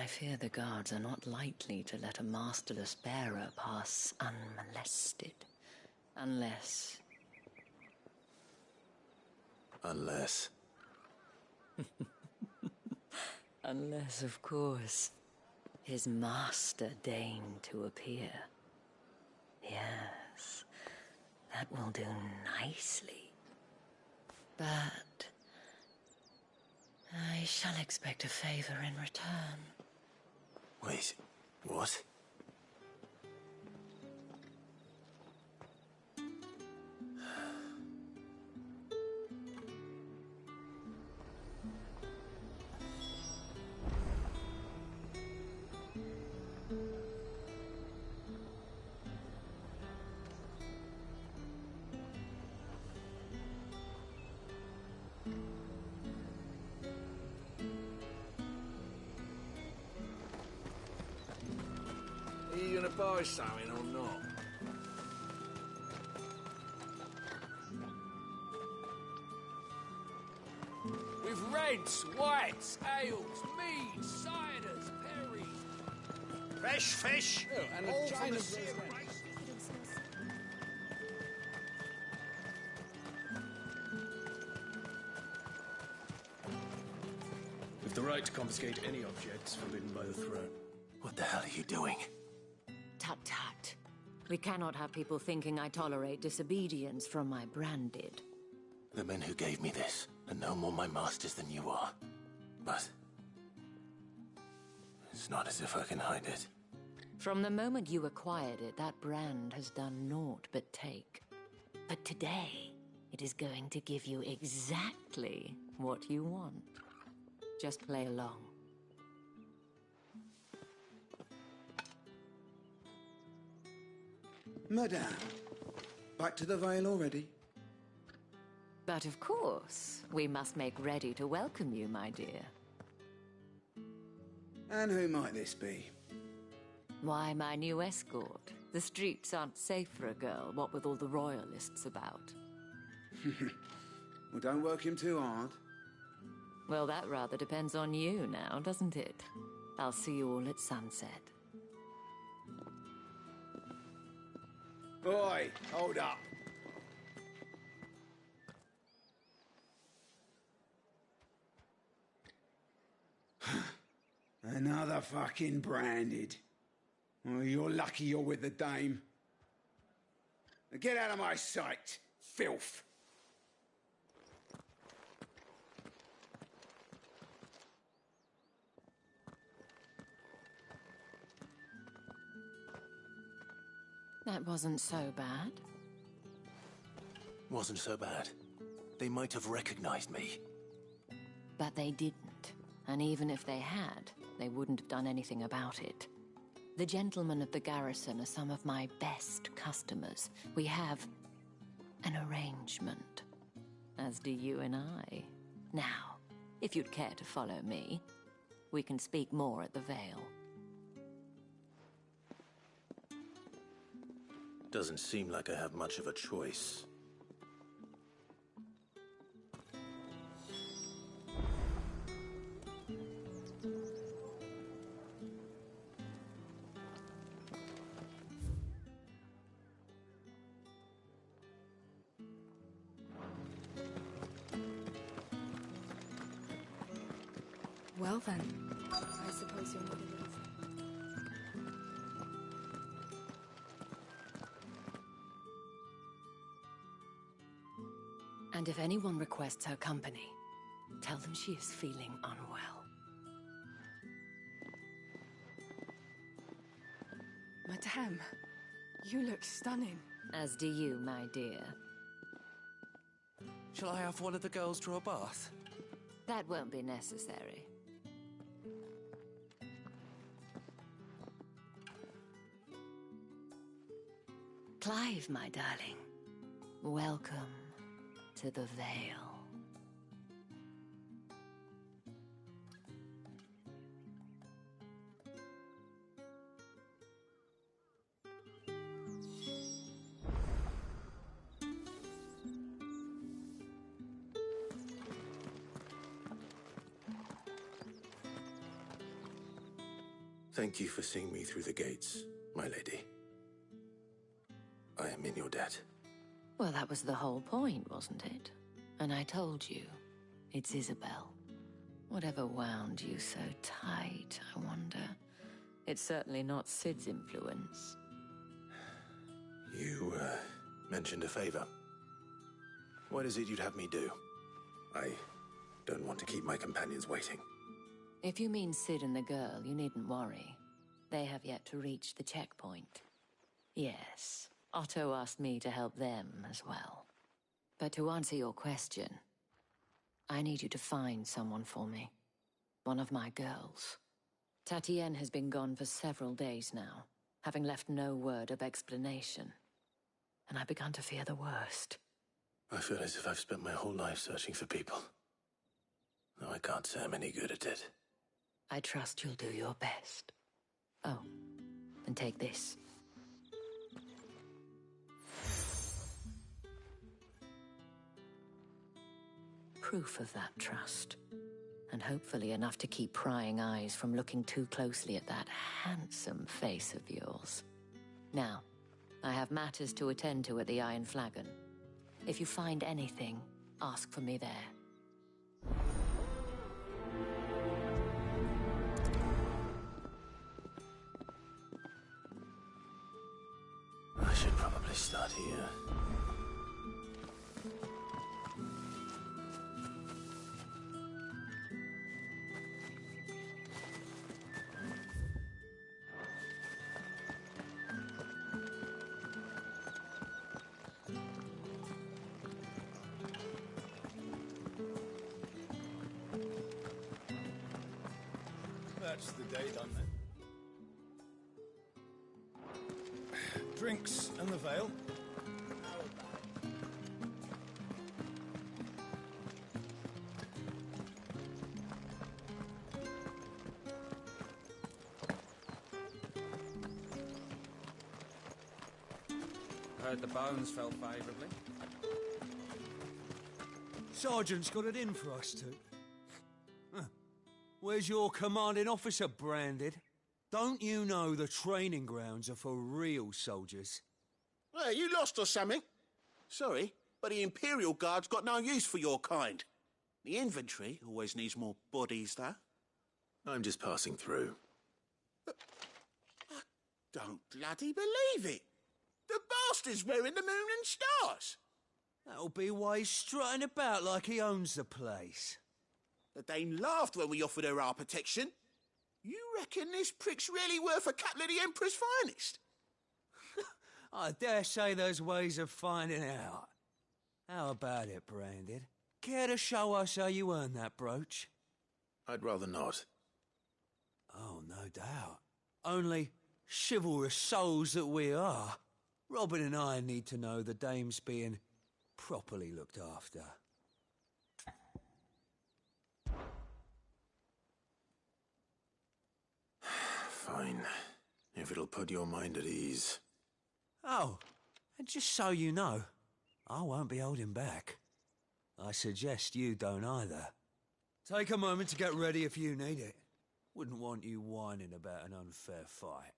fear the guards are not likely to let a masterless bearer pass unmolested. Unless... Unless... Unless, of course, his master deigned to appear. Yes, that will do nicely. But... I shall expect a favor in return. Wait, what? Are you gonna buy something or not? With reds, whites, ales, meads, ciders, perries. Fresh fish! Oh, and all a from chain the of sea of red. grace. With the right to confiscate any objects forbidden by the throne. What the hell are you doing? Tut tut. We cannot have people thinking I tolerate disobedience from my branded. The men who gave me this are no more my masters than you are. But... it's not as if I can hide it. From the moment you acquired it, that brand has done naught but take. But today, it is going to give you exactly what you want. Just play along. Madame, back to the Vale already? But of course, we must make ready to welcome you, my dear. And who might this be? Why, my new escort. The streets aren't safe for a girl, what with all the royalists about. Well, don't work him too hard. Well, that rather depends on you now, doesn't it? I'll see you all at sunset. Oi, hold up. Another fucking branded. Well, you're lucky you're with the dame. Now get out of my sight, filth. That wasn't so bad. Wasn't so bad. They might have recognized me. But they didn't. And even if they had, they wouldn't have done anything about it. The gentlemen of the garrison are some of my best customers. We have an arrangement, as do you and I. Now, if you'd care to follow me, we can speak more at the Vale. Doesn't seem like I have much of a choice. Well then, I suppose you're not enough. And if anyone requests her company, tell them she is feeling unwell. Madame, you look stunning. As do you, my dear. Shall I have one of the girls draw a bath? That won't be necessary. Clive, my darling. Welcome to the Vale. Thank you for seeing me through the gates, my lady. I am in your debt. Well, that was the whole point, wasn't it? And I told you, it's Isabel. Whatever wound you so tight, I wonder. It's certainly not Sid's influence. You, mentioned a favor. What is it you'd have me do? I don't want to keep my companions waiting. If you mean Sid and the girl, you needn't worry. They have yet to reach the checkpoint. Yes, Otto asked me to help them as well. But to answer your question, I need you to find someone for me. One of my girls. Tatienne has been gone for several days now, having left no word of explanation. And I've begun to fear the worst. I feel as if I've spent my whole life searching for people. Though I can't say I'm any good at it. I trust you'll do your best. Oh, and take this. Proof of that trust. And hopefully enough to keep prying eyes from looking too closely at that handsome face of yours. Now, I have matters to attend to at the Iron Flagon. If you find anything, ask for me there. I should probably start here. That's the day done then. Drinks and the veil. Heard the bones fell favourably. Sergeant's got it in for us two. Where's your commanding officer branded? Don't you know the training grounds are for real soldiers? Well, you lost or something? Sorry, but the Imperial Guard's got no use for your kind. The infantry always needs more bodies, though. I'm just passing through. But I don't bloody believe it. The bastard's wearing the moon and stars. That'll be why he's strutting about like he owns the place. The Dane laughed when we offered her our protection. You reckon this prick's really worth a couple of the Emperor's finest? I dare say there's ways of finding out. How about it, Branded? Care to show us how you earned that brooch? I'd rather not. Oh, no doubt. Only chivalrous souls that we are, Robin and I need to know the dame's being properly looked after. Fine. If it'll put your mind at ease. Oh, and just so you know, I won't be holding back. I suggest you don't either. Take a moment to get ready if you need it. Wouldn't want you whining about an unfair fight.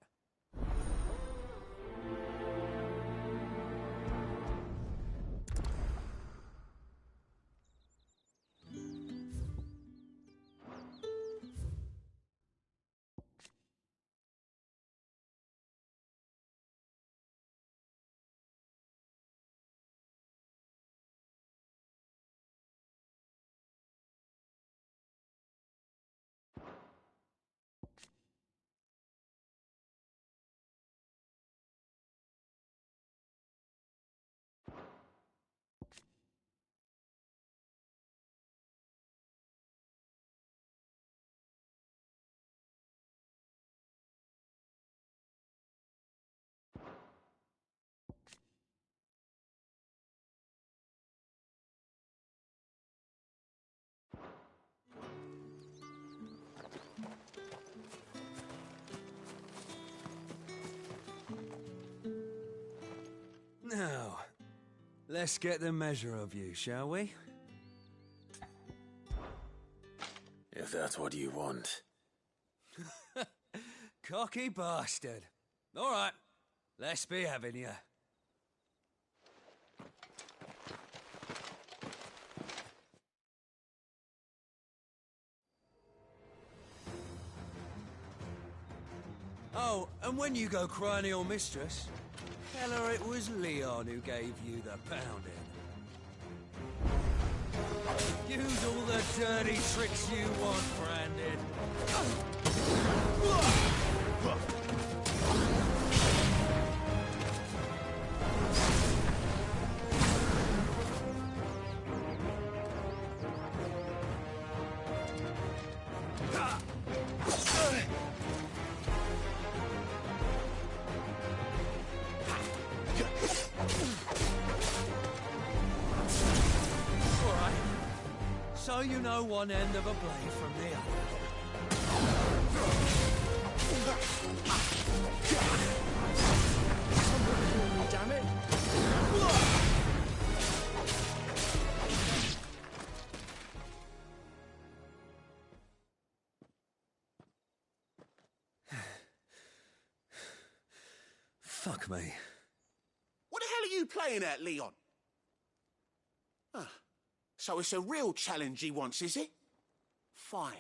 Now, let's get the measure of you, shall we? If that's what you want. cocky bastard. All right, let's be having you. Oh, and when you go crying to your mistress, tell her it was Leon who gave you the pounding. Use all the dirty tricks you want, Brandon. So you know one end of a blade from the other. Damn it! Fuck me. What the hell are you playing at, Leon? So it's a real challenge he wants, is it? Fine.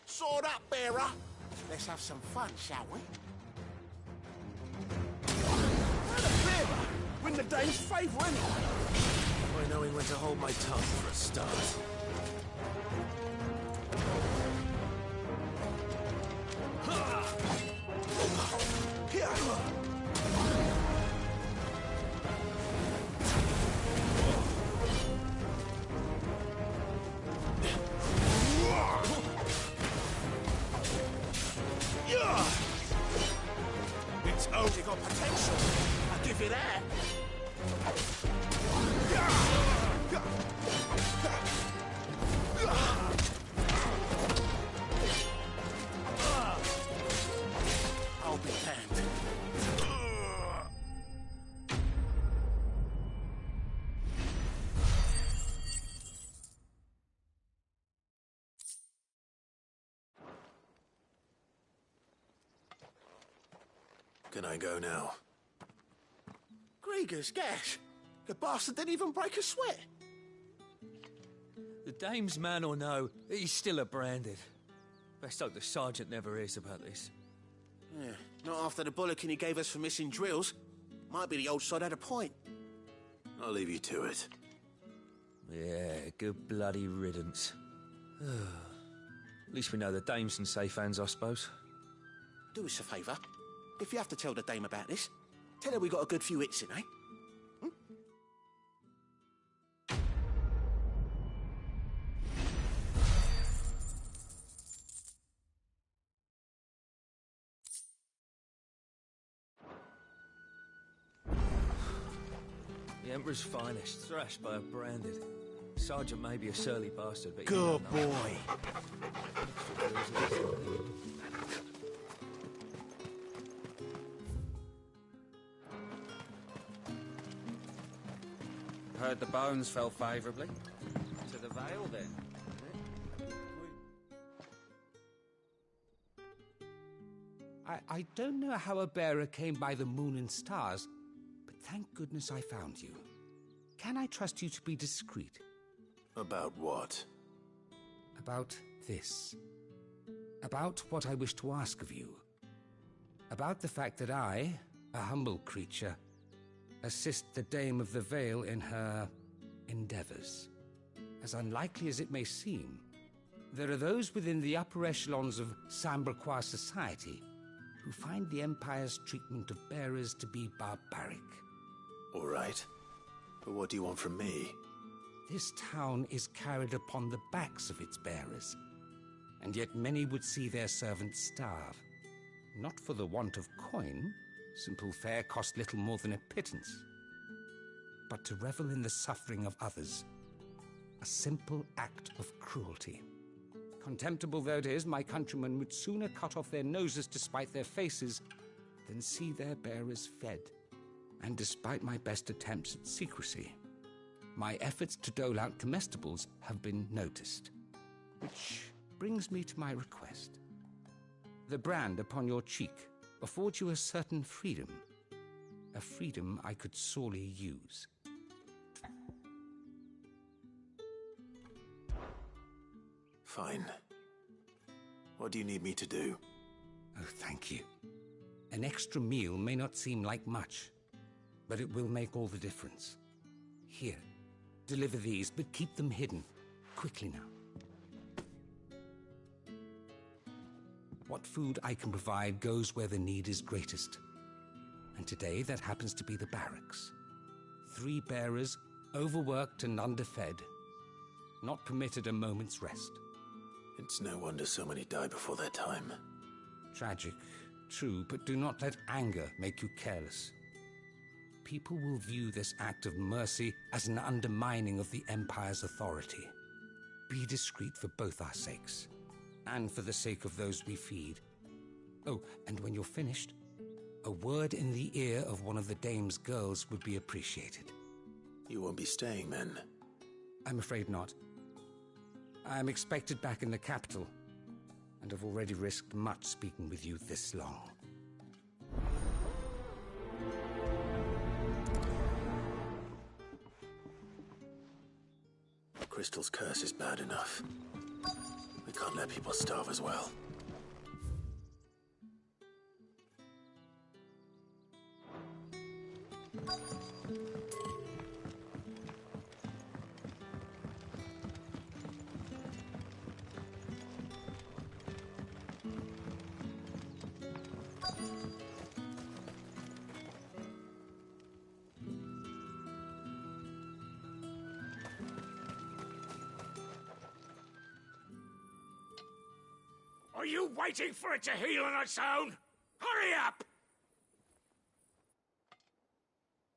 Sword up, bearer. Let's have some fun, shall we? Well, the bearer! Win the dame's favour anyway. I know he went to hold my tongue for a start. It's only got potential. I'll give you that. I'll be damned. Can I go now? Grieger's gas. The bastard didn't even break a sweat. The dame's man or no, he's still a branded. Best hope the sergeant never hears about this. Yeah, not after the bullocking he gave us for missing drills. Might be the old sod had a point. I'll leave you to it. Yeah, good bloody riddance. At least we know the dame's in safe hands, I suppose. Do us a favour. If you have to tell the dame about this, tell her we got a good few hits in, eh? The Emperor's finest, thrashed by a branded. Sergeant may be a surly bastard, but Good boy. Heard the bones fell favourably. To the Vale, then. I don't know how a bearer came by the moon and stars, but thank goodness I found you. Can I trust you to be discreet? About what? About this. About what I wish to ask of you. About the fact that I, a humble creature, assist the Dame of the Vale in her endeavours. As unlikely as it may seem, there are those within the upper echelons of Samberquois society who find the Empire's treatment of bearers to be barbaric. All right. But what do you want from me? This town is carried upon the backs of its bearers, and yet many would see their servants starve. Not for the want of coin, simple fare cost little more than a pittance, but to revel in the suffering of others, a simple act of cruelty. Contemptible though it is, my countrymen would sooner cut off their noses to spite their faces than see their bearers fed. And despite my best attempts at secrecy, my efforts to dole out comestibles have been noticed, which brings me to my request. The brand upon your cheek affords you a certain freedom, a freedom I could sorely use. Fine. What do you need me to do? Oh, thank you. An extra meal may not seem like much, but it will make all the difference. Here, deliver these, but keep them hidden. Quickly now. What food I can provide goes where the need is greatest. And today that happens to be the barracks. 3 bearers, overworked and underfed, not permitted a moment's rest. It's no wonder so many die before their time. Tragic, true, but do not let anger make you careless. People will view this act of mercy as an undermining of the Empire's authority. Be discreet for both our sakes, and for the sake of those we feed. Oh, and when you're finished, a word in the ear of one of the dame's girls would be appreciated. You won't be staying then? I'm afraid not. I'm expected back in the capital, and have already risked much speaking with you this long. Crystal's curse is bad enough. We can't let people starve as well. Are you waiting for it to heal on its own? Hurry up!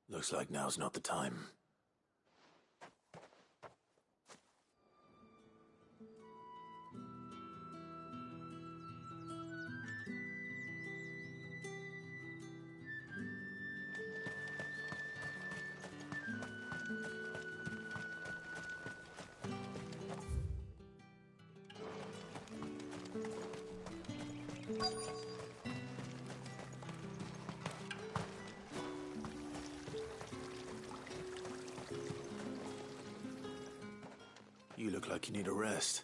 Looks like now's not the time. You look like you need a rest.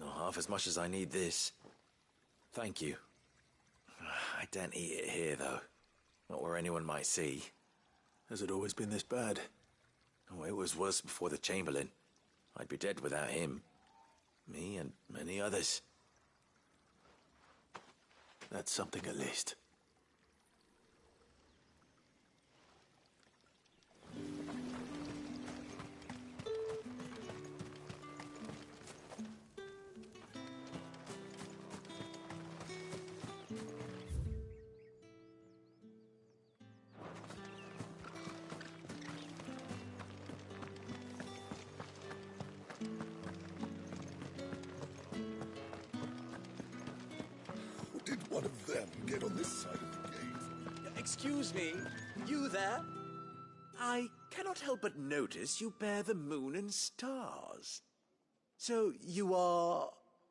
Not half as much as I need this. Thank you. I daren't eat it here, though. Not where anyone might see. Has it always been this bad? Oh, it was worse before the Chamberlain. I'd be dead without him. Me and many others. That's something at least. Did one of them get on this side of the gate? Excuse me, you there? I cannot help but notice you bear the moon and stars. So you are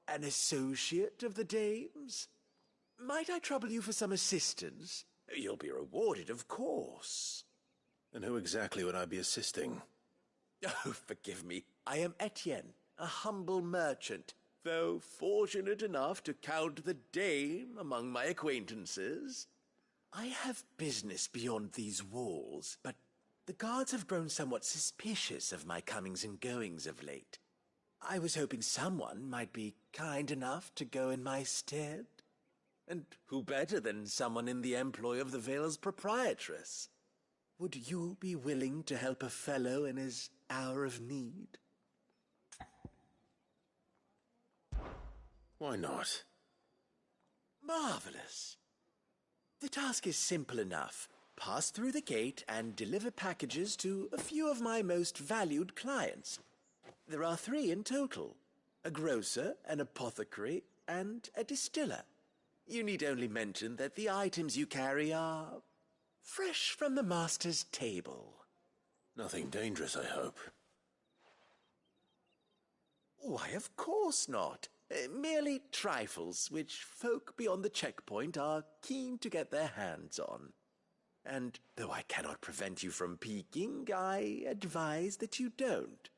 an associate of the dame's? Might I trouble you for some assistance? You'll be rewarded, of course. And who exactly would I be assisting? Oh, forgive me. I am Etienne, a humble merchant, though fortunate enough to count the dame among my acquaintances. I have business beyond these walls, but the guards have grown somewhat suspicious of my comings and goings of late. I was hoping someone might be kind enough to go in my stead. And who better than someone in the employ of the Vale's proprietress? Would you be willing to help a fellow in his hour of need? Why not? Marvelous. The task is simple enough. Pass through the gate and deliver packages to a few of my most valued clients. There are 3 in total: a grocer, an apothecary, and a distiller. You need only mention that the items you carry are fresh from the master's table. Nothing dangerous, I hope. Why, of course not. Merely trifles which folk beyond the checkpoint are keen to get their hands on. And though I cannot prevent you from peeking, I advise that you don't.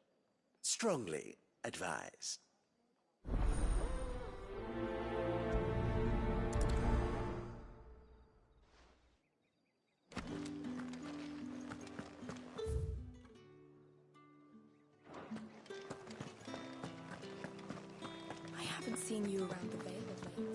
Strongly advise. I haven't seen you around the Vale of late.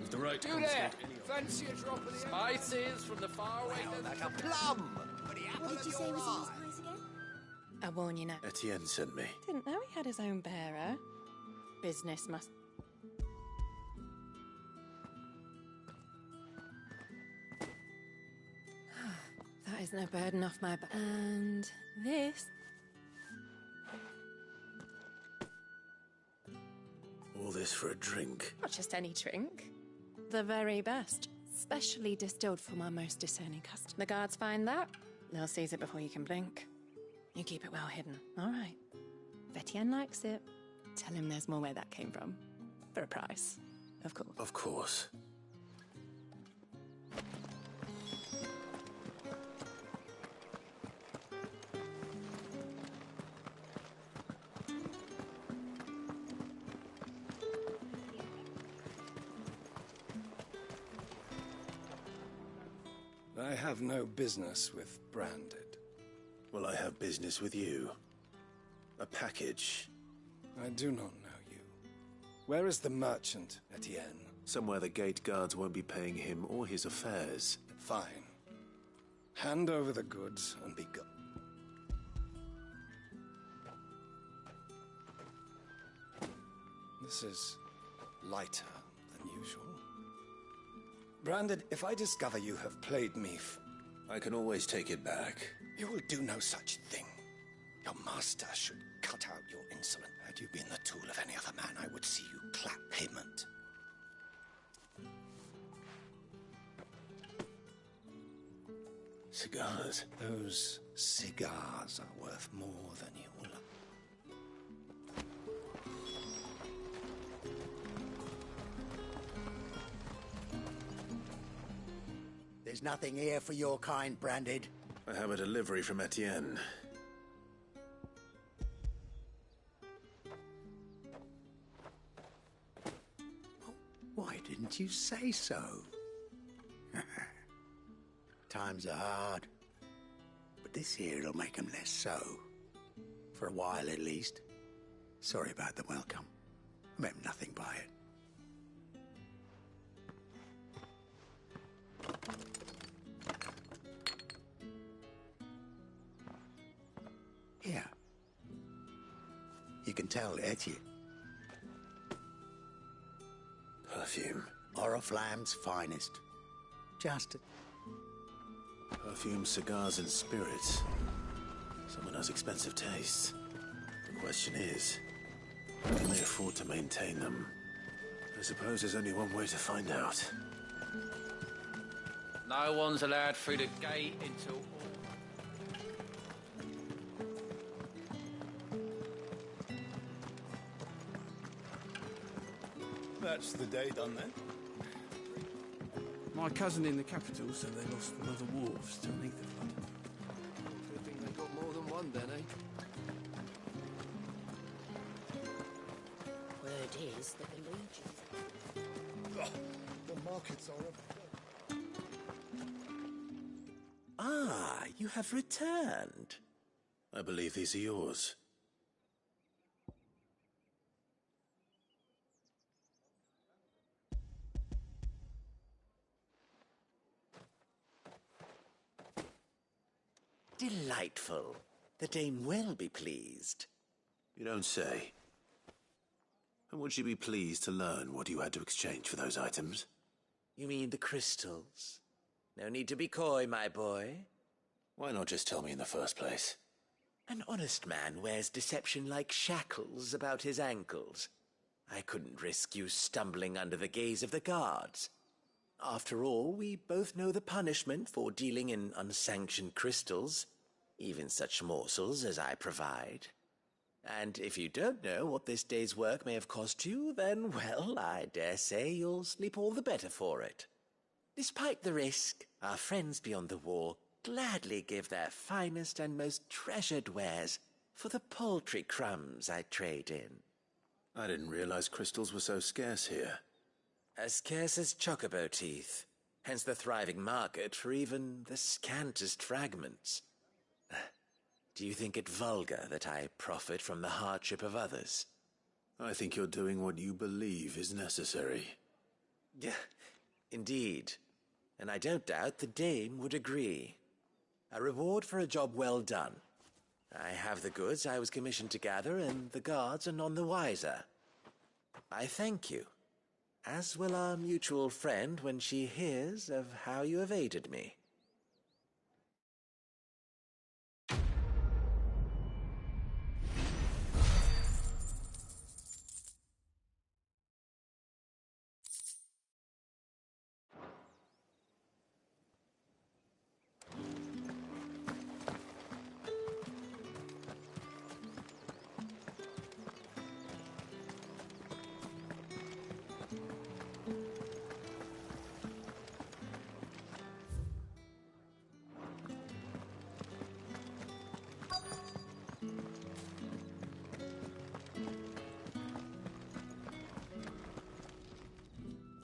With the right to You there! confiscate any object. Fancy a drop of the Spices from the faraway Like a plum! What did you say was in his pies again? I warn you now. Etienne sent me. Didn't know he had his own bearer. Business must... That is no burden off my back. And this... All this for a drink. Not just any drink. The very best. Specially distilled for my most discerning customers. The guards find that, they'll seize it before you can blink. You keep it well hidden, all right? If Etienne likes it, tell him there's more where that came from. For a price, of course. Of course. I have no business with Branded. Well, I have business with you. A package. I do not know you. Where is the merchant, Etienne? Somewhere the gate guards won't be paying him or his affairs. Fine. Hand over the goods and be gone. This is lighter than usual. Branded, if I discover you have played me I can always take it back. You will do no such thing. Your master should cut out your insolence. Had you been the tool of any other man, I would see you clap payment. Cigars? Those cigars are worth more than you will. There's nothing here for your kind, Branded. I have a delivery from Etienne. Why didn't you say so? Times are hard. But this here'll make 'em less so. For a while, at least. Sorry about the welcome. I meant nothing by it. Here. You can tell Etienne. Perfume. Oriflamme's finest. Just a... Perfume, cigars, and spirits. Someone has expensive tastes. The question is, can they afford to maintain them? I suppose there's only one way to find out. No one's allowed through the gate until... That's the day done then. My cousin in the capital said they lost another wolves to an ether flood. Good thing they got more than one then, eh? Word is that the Legion... The markets are up. Ah, you have returned. I believe these are yours. Delightful. The dame will be pleased. You don't say. And would she be pleased to learn what you had to exchange for those items? You mean the crystals? No need to be coy, my boy. Why not just tell me in the first place? An honest man wears deception like shackles about his ankles. I couldn't risk you stumbling under the gaze of the guards. After all, we both know the punishment for dealing in unsanctioned crystals, even such morsels as I provide. And if you don't know what this day's work may have cost you, then, well, I dare say you'll sleep all the better for it. Despite the risk, our friends beyond the wall gladly give their finest and most treasured wares for the paltry crumbs I trade in. I didn't realize crystals were so scarce here. As scarce as chocobo teeth, hence the thriving market for even the scantest fragments. Do you think it vulgar that I profit from the hardship of others? I think you're doing what you believe is necessary. Yeah, indeed. And I don't doubt the dame would agree. A reward for a job well done. I have the goods I was commissioned to gather, and the guards are none the wiser. I thank you, as will our mutual friend when she hears of how you have aided me.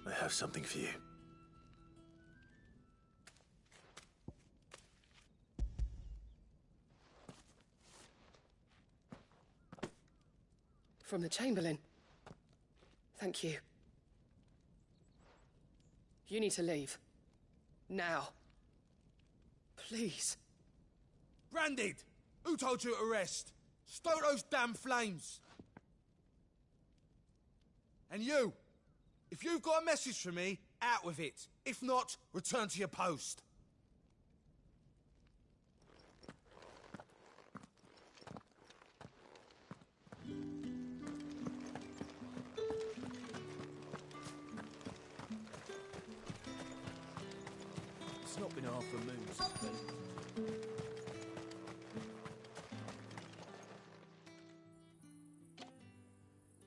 I have something for you. From the Chamberlain. Thank you. You need to leave. Now. Please. Branded! Who told you to rest? Stoke those damn flames! And you! If you've got a message for me, out with it. If not, return to your post. It's not been half a moon since then.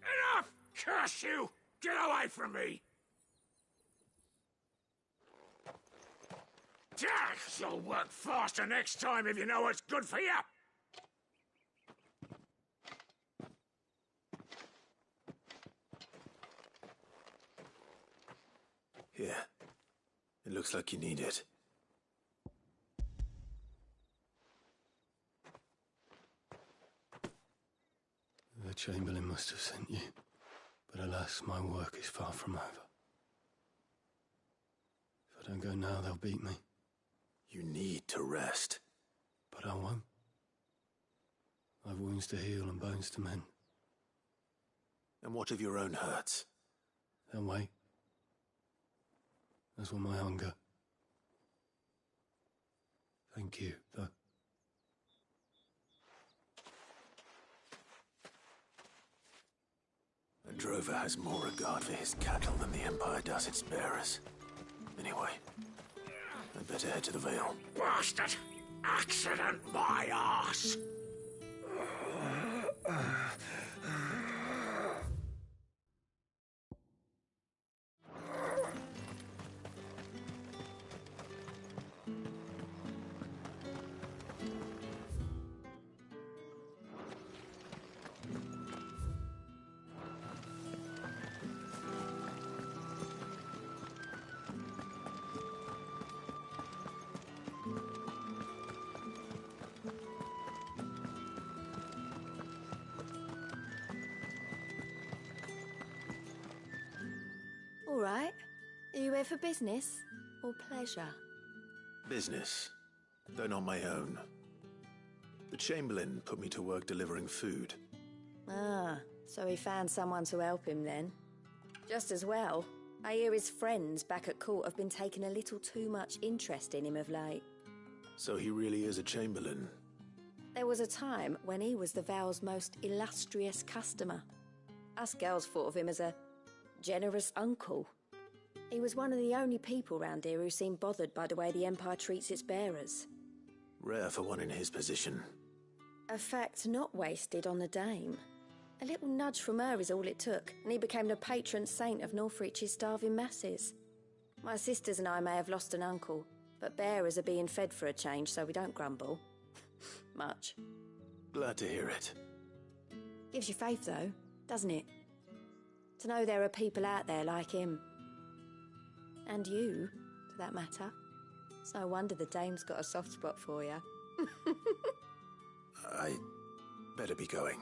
Enough! Curse you! Get away from me! You'll work faster next time if you know what's good for you! Here. It looks like you need it. The Chamberlain must have sent you, but alas, my work is far from over. If I don't go now, they'll beat me. You need to rest. But I won't. I've wounds to heal and bones to mend. And what of your own hurts? They'll wait. As will my hunger. Thank you, though. A drover has more regard for his cattle than the Empire does its bearers. Anyway, I'd better head to the Vale. Bastard! Accident my arse! All right. Are you here for business or pleasure? Business, though not my own. The Chamberlain put me to work delivering food. Ah, so he found someone to help him then. Just as well. I hear his friends back at court have been taking a little too much interest in him of late. So he really is a Chamberlain. There was a time when he was the Vale's most illustrious customer. Us girls thought of him as a generous uncle. He was one of the only people round here who seemed bothered by the way the Empire treats its bearers. Rare for one in his position. A fact not wasted on the dame. A little nudge from her is all it took, and he became the patron saint of Northreach's starving masses. My sisters and I may have lost an uncle, but bearers are being fed for a change, so we don't grumble. Much. Glad to hear it. Gives you faith, though, doesn't it? To know there are people out there like him. And you, for that matter. It's no wonder the dame's got a soft spot for you. I better be going.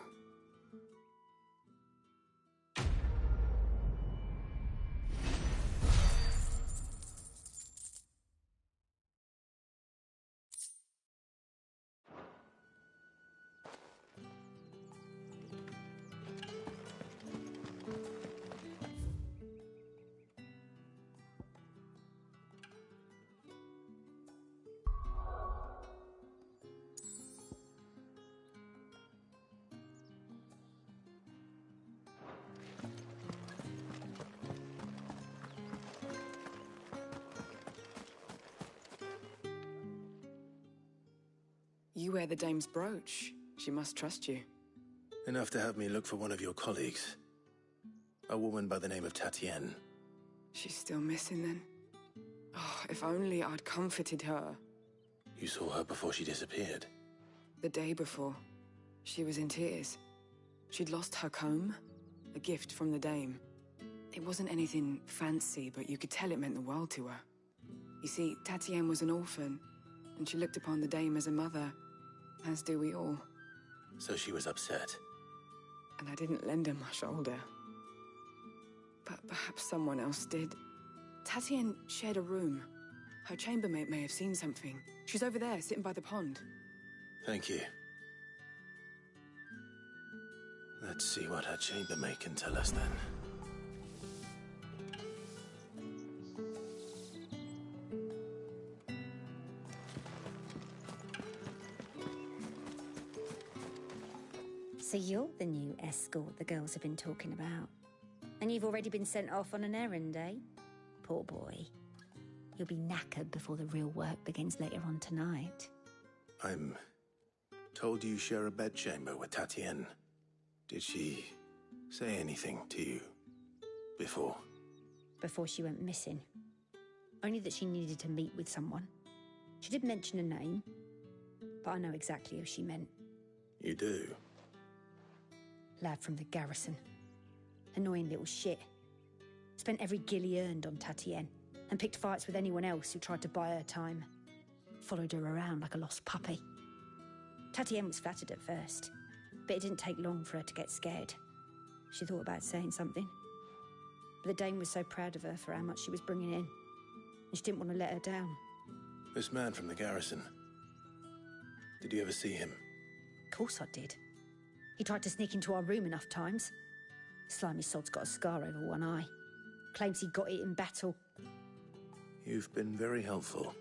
You wear the dame's brooch. She must trust you. Enough to have me look for one of your colleagues. A woman by the name of Tatienne. She's still missing then? Oh, if only I'd comforted her. You saw her before she disappeared? The day before. She was in tears. She'd lost her comb, a gift from the dame. It wasn't anything fancy, but you could tell it meant the world to her. You see, Tatienne was an orphan, and she looked upon the dame as a mother, as do we all. So she was upset. And I didn't lend her my shoulder. But perhaps someone else did. Tatienne shared a room. Her chambermaid may have seen something. She's over there, sitting by the pond. Thank you. Let's see what her chambermaid can tell us then. So you're the new escort the girls have been talking about. And you've already been sent off on an errand, eh? Poor boy. You'll be knackered before the real work begins later on tonight. I'm told you share a bedchamber with Tatienne. Did she say anything to you before? Before she went missing. Only that she needed to meet with someone. She did mention a name, but I know exactly who she meant. You do? Lad from the garrison. Annoying little shit. Spent every gil he earned on Tatienne, and picked fights with anyone else who tried to buy her time. Followed her around like a lost puppy. Tatienne was flattered at first, but it didn't take long for her to get scared. She thought about saying something. But the dame was so proud of her for how much she was bringing in, and she didn't want to let her down. This man from the garrison. Did you ever see him? Of course I did. He tried to sneak into our room enough times. Slimy sod's got a scar over one eye. Claims he got it in battle. You've been very helpful.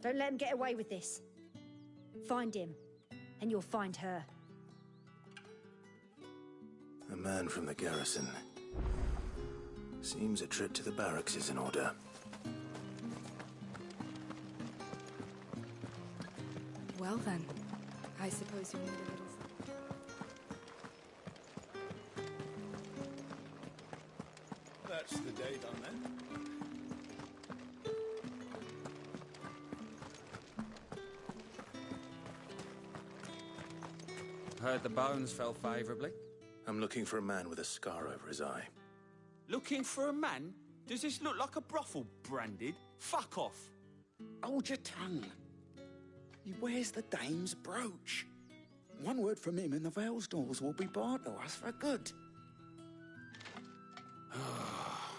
Don't let him get away with this. Find him, and you'll find her. A man from the garrison. Seems a trip to the barracks is in order. Well then, I suppose you need a little... That's the day done then. Heard the bones fell favourably. I'm looking for a man with a scar over his eye. Looking for a man? Does this look like a brothel, Branded? Fuck off. Hold your tongue. He wears the dame's brooch. One word from him and the Vale's doors will be barred to us for good.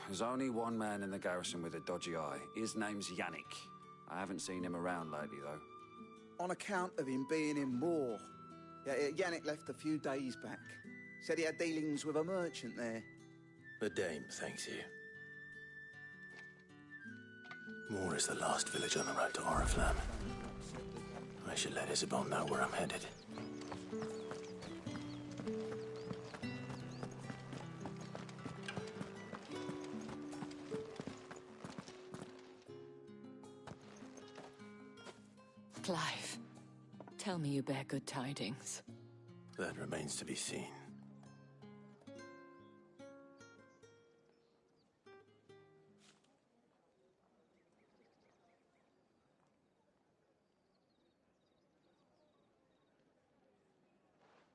There's only one man in the garrison with a dodgy eye. His name's Yannick. I haven't seen him around lately, though. On account of him being in war. Yeah, Yannick left a few days back. Said he had dealings with a merchant there. The dame thanks you. Moor is the last village on the road to Oriflamme. I should let Isabel know where I'm headed. Tell me you bear good tidings. That remains to be seen.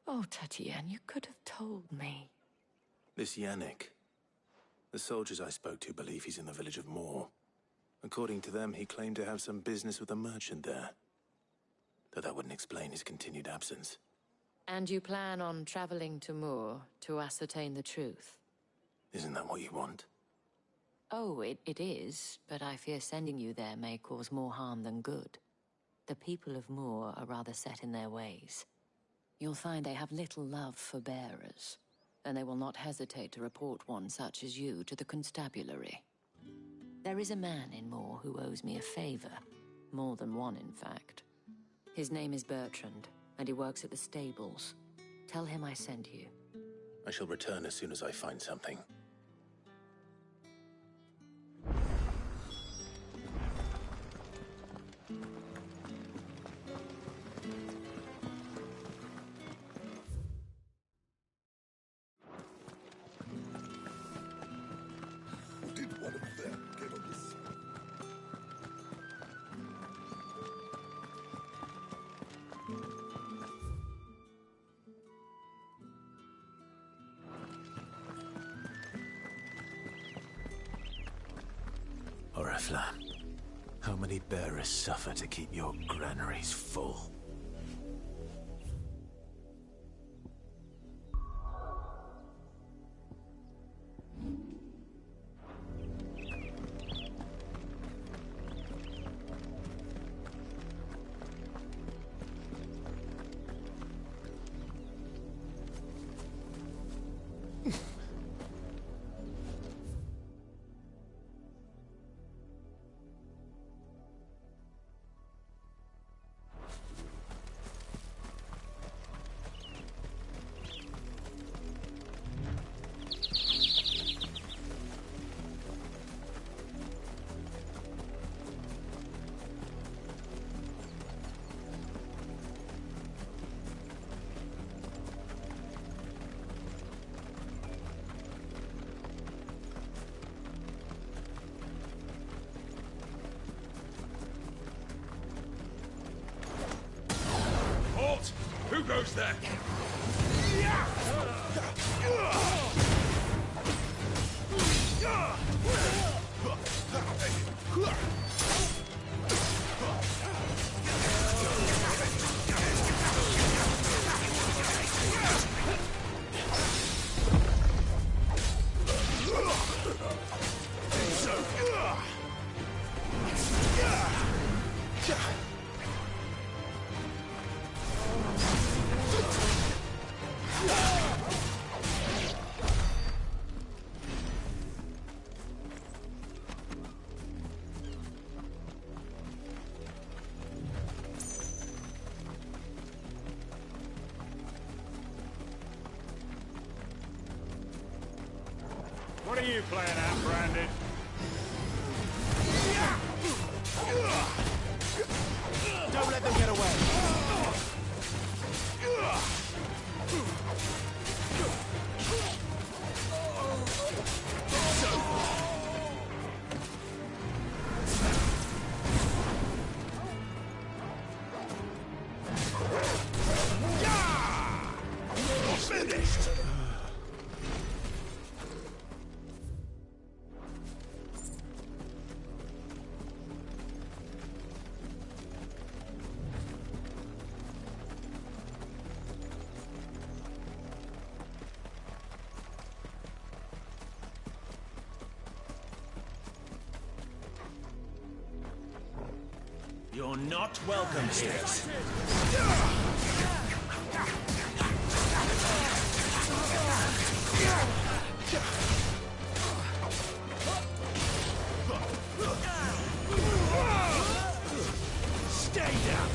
Oh, Tatienne, you could have told me. This Yannick. The soldiers I spoke to believe he's in the village of Moor. According to them, he claimed to have some business with a merchant there. Though that wouldn't explain his continued absence. And you plan on traveling to Moor to ascertain the truth? Isn't that what you want? Oh, it is, but I fear sending you there may cause more harm than good. The people of Moor are rather set in their ways. You'll find they have little love for bearers, and they will not hesitate to report one such as you to the constabulary. There is a man in Moor who owes me a favor. More than one, in fact. His name is Bertrand, and he works at the stables. Tell him I sent you. I shall return as soon as I find something. Did one of them get on this side? Oriflamme, how many bearers suffer to keep your granaries full? Who goes there? What are you playing at, Brandon? Don't let them get away. Finished! You're not welcome here. Stay down.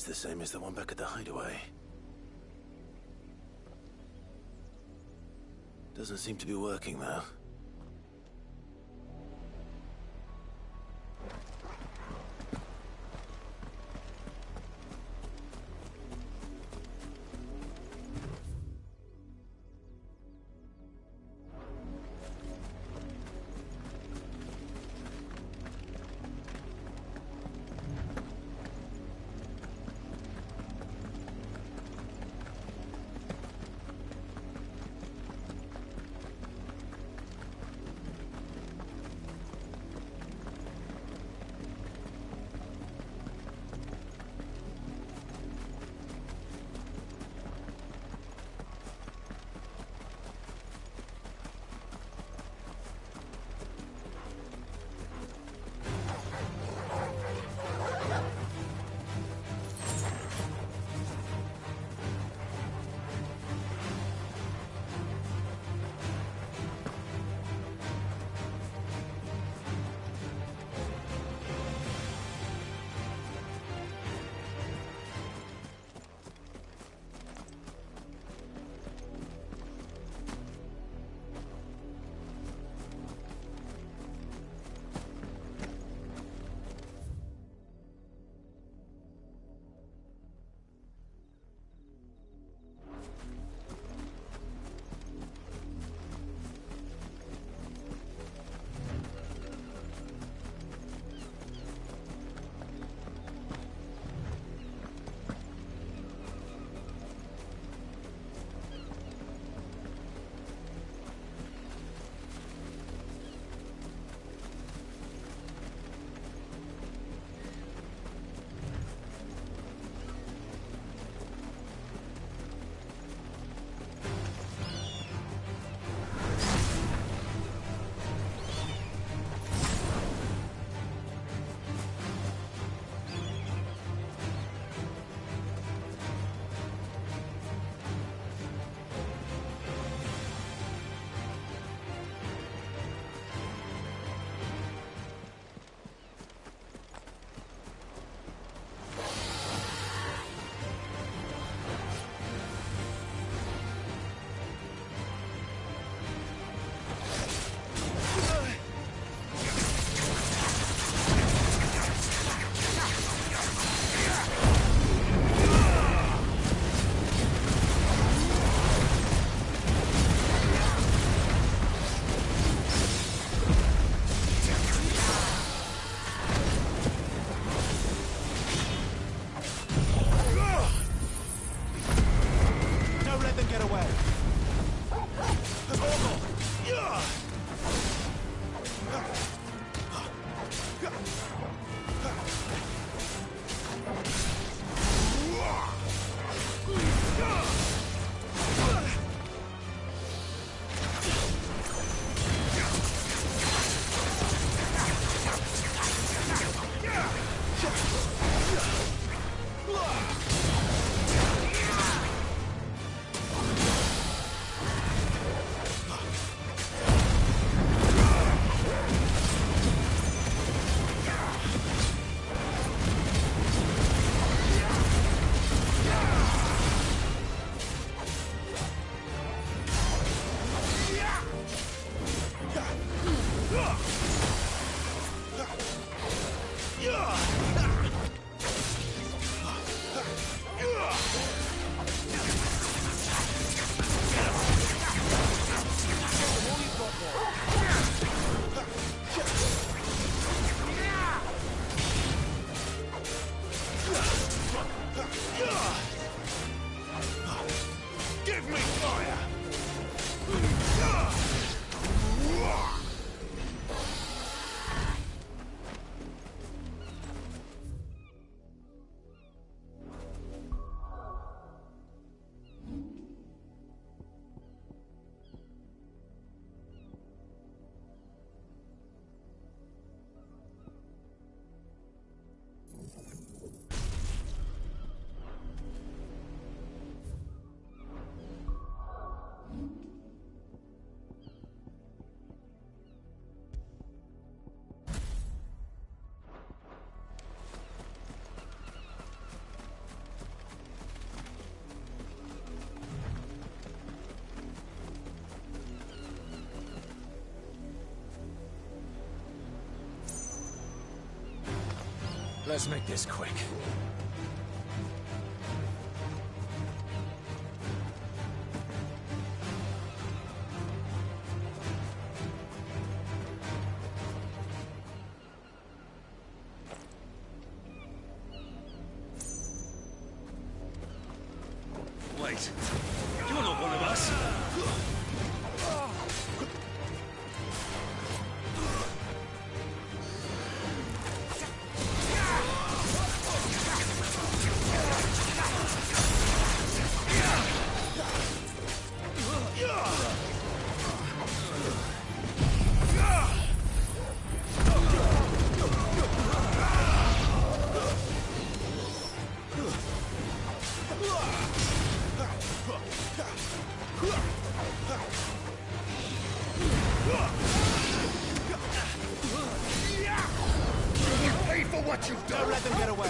Is the same as the one back at the hideaway. Doesn't seem to be working, though. Let's make this quick. Wait, you're not one of us. Pay for what you've done! Don't let them get away!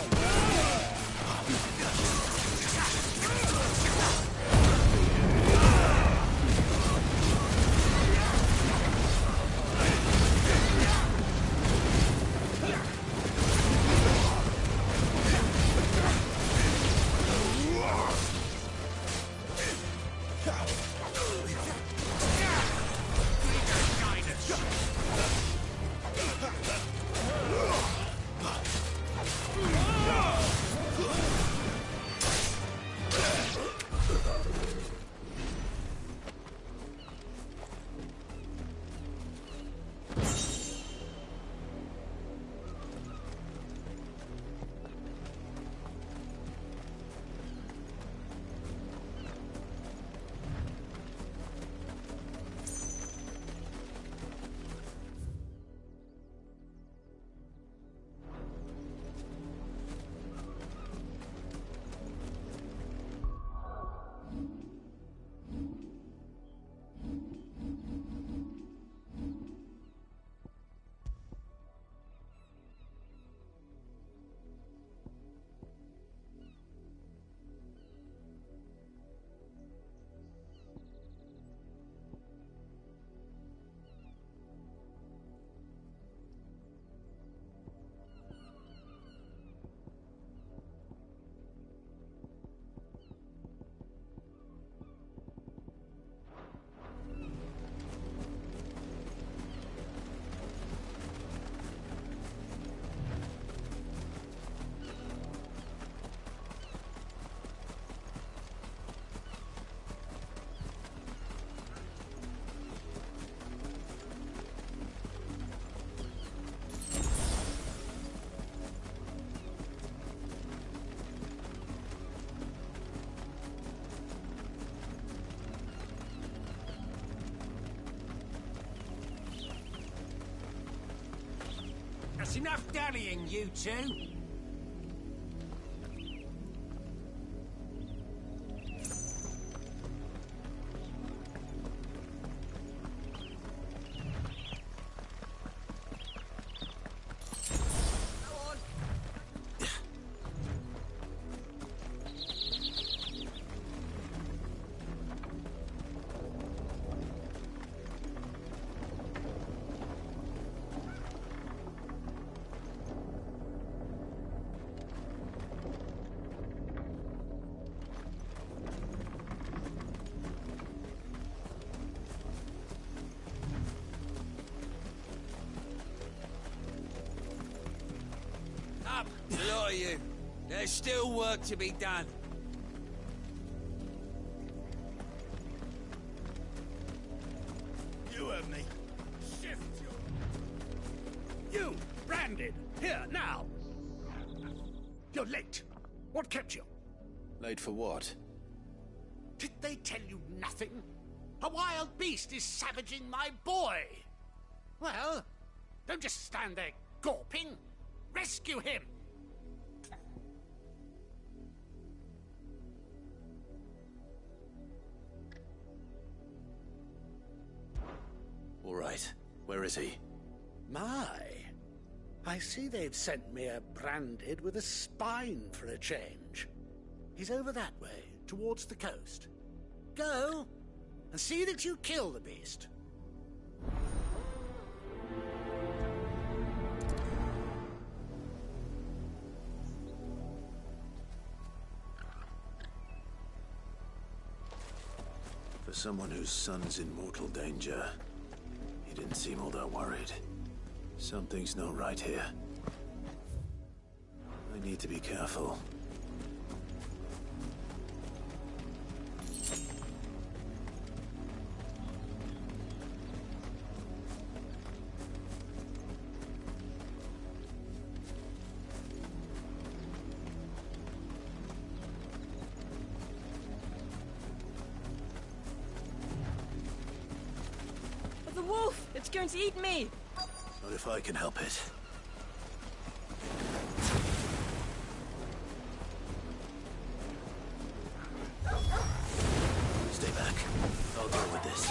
That's enough dallying, you two. A lot of you. There's still work to be done. You heard me. Shift you, branded. Here, now. You're late. What kept you? Late for what? Did they tell you nothing? A wild beast is savaging my boy. Well, don't just stand there gawping. Rescue him. All right. Where is he? My. I see they've sent me a branded with a spine for a change. He's over that way, towards the coast. Go, and see that you kill the beast. For someone whose son's in mortal danger, he didn't seem all that worried. Something's not right here. I need to be careful. The wolf! It's going to eat me! Not if I can help it. Stay back. I'll deal with this.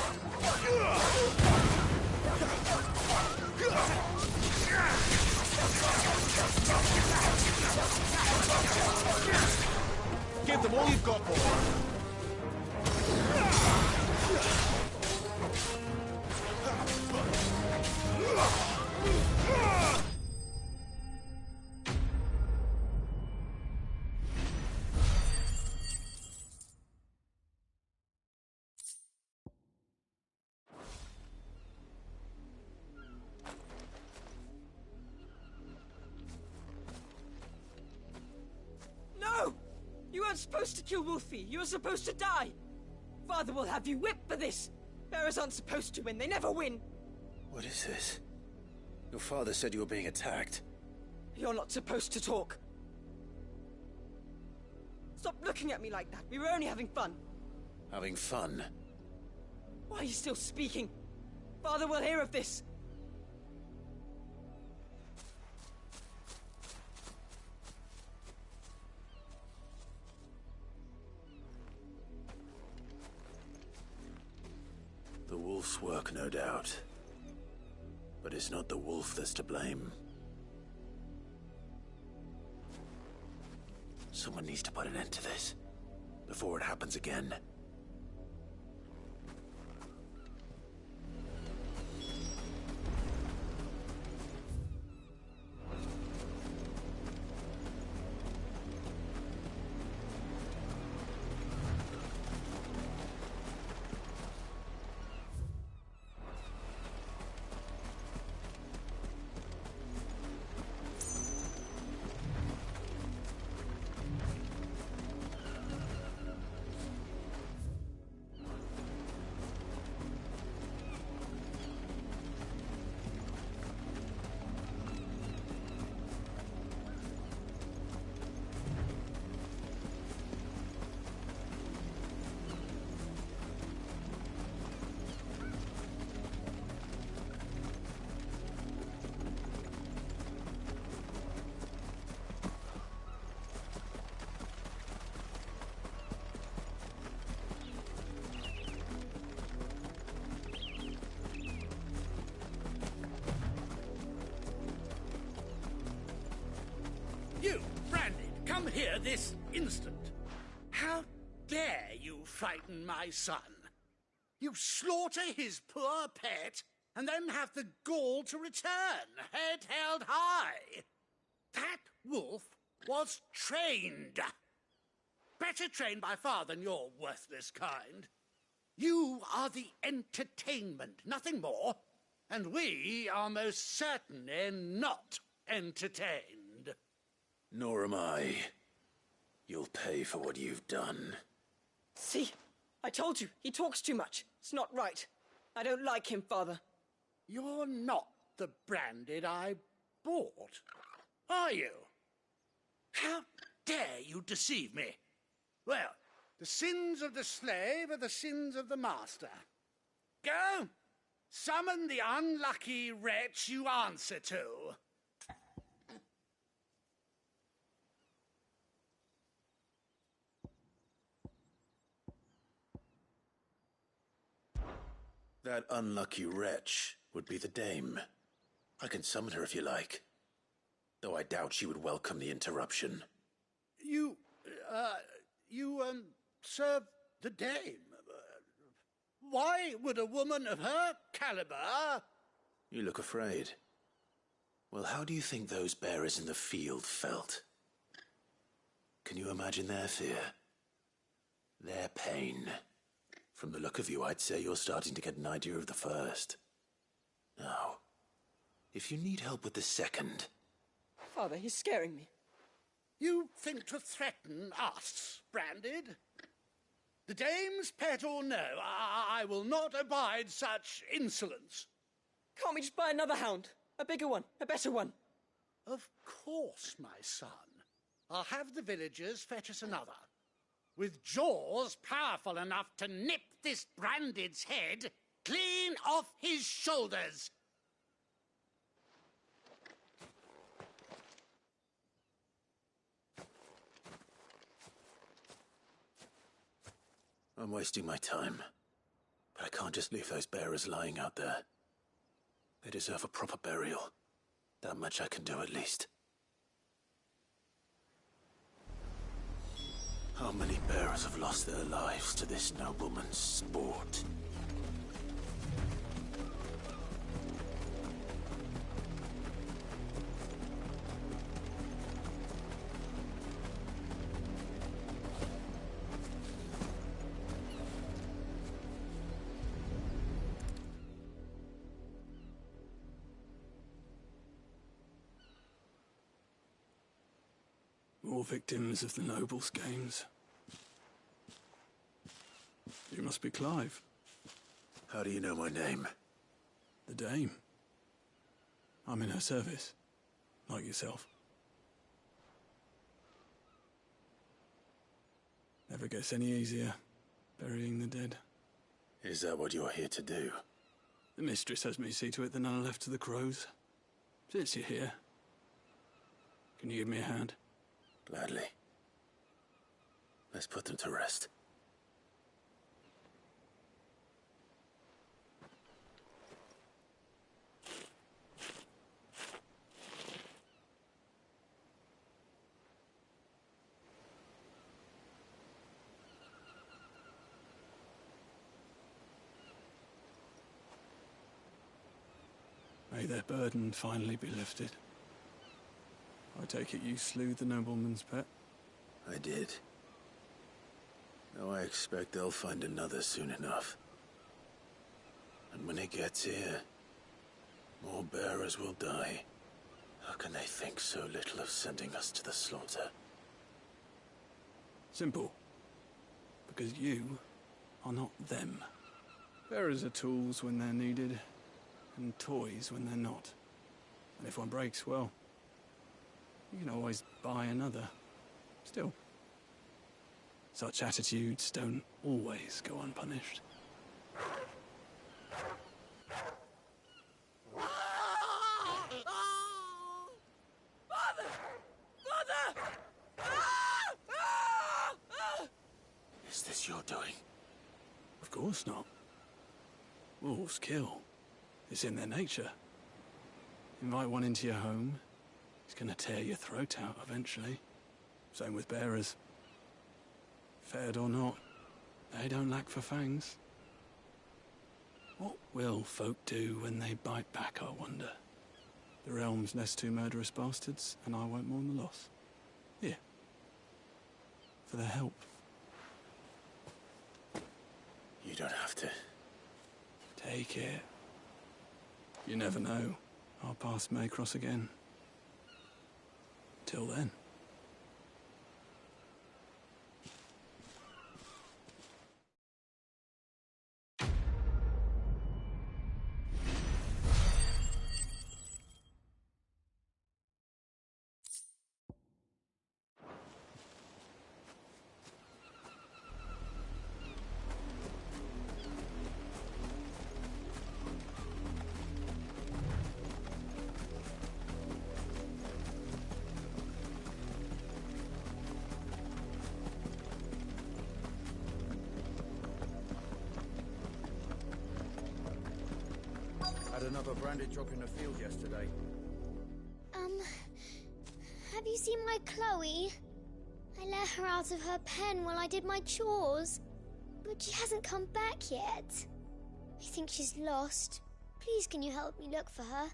Give them all you've got, boy. No! You weren't supposed to kill Wolfie. You were supposed to die. Father will have you whipped for this. Bearers aren't supposed to win. They never win. What is this? Your father said you were being attacked. You're not supposed to talk. Stop looking at me like that. We were only having fun. Having fun? Why are you still speaking? Father will hear of this. The wolf's work, no doubt. But it's not the wolf that's to blame. Someone needs to put an end to this, before it happens again. You, Branded, come here this instant. How dare you frighten my son? You slaughter his poor pet, and then have the gall to return, head held high. That wolf was trained. Better trained by far than your worthless kind. You are the entertainment, nothing more. And we are most certainly not entertained. Nor am I. You'll pay for what you've done. See? I told you, he talks too much. It's not right. I don't like him, Father. You're not the Branded I bought, are you? How dare you deceive me? Well, the sins of the slave are the sins of the master. Go, summon the unlucky wretch you answer to. That unlucky wretch would be the dame. I can summon her if you like. Though I doubt she would welcome the interruption. You serve the dame. Why would a woman of her caliber... You look afraid. Well, how do you think those bearers in the field felt? Can you imagine their fear? Their pain? From the look of you, I'd say you're starting to get an idea of the first. Now, if you need help with the second... Father, he's scaring me. You think to threaten us, Branded? The dame's pet or no, I will not abide such insolence. Can't we just buy another hound? A bigger one, a better one. Of course, my son. I'll have the villagers fetch us another. With jaws powerful enough to nip this Branded's head clean off his shoulders. I'm wasting my time. But I can't just leave those bearers lying out there. They deserve a proper burial. That much I can do at least. How many bearers have lost their lives to this nobleman's sport? More victims of the nobles' games. You must be Clive. How do you know my name? The Dame. I'm in her service, like yourself. Never gets any easier, burying the dead. Is that what you're here to do? The mistress has me see to it that none are left to the crows. Since you're here, can you give me a hand? Gladly. Let's put them to rest. May their burden finally be lifted. I take it you slew the nobleman's pet? I did. Now I expect they'll find another soon enough. And when it gets here, more bearers will die. How can they think so little of sending us to the slaughter? Simple. Because you are not them. Bearers are tools when they're needed, and toys when they're not. And if one breaks, well, you can always buy another. Still, such attitudes don't always go unpunished. Is this your doing? Of course not. Wolves kill. It's in their nature. Invite one into your home, he's gonna tear your throat out eventually. Same with bearers. Fed or not, they don't lack for fangs. What will folk do when they bite back, I wonder? The realm's nest two murderous bastards, and I won't mourn the loss. Here. For their help. You don't have to. Take it. You never know. Our paths may cross again. Till then. Another branded drop in the field yesterday. Have you seen my Chloe? I let her out of her pen while I did my chores, but she hasn't come back yet. I think she's lost. Please, can you help me look for her?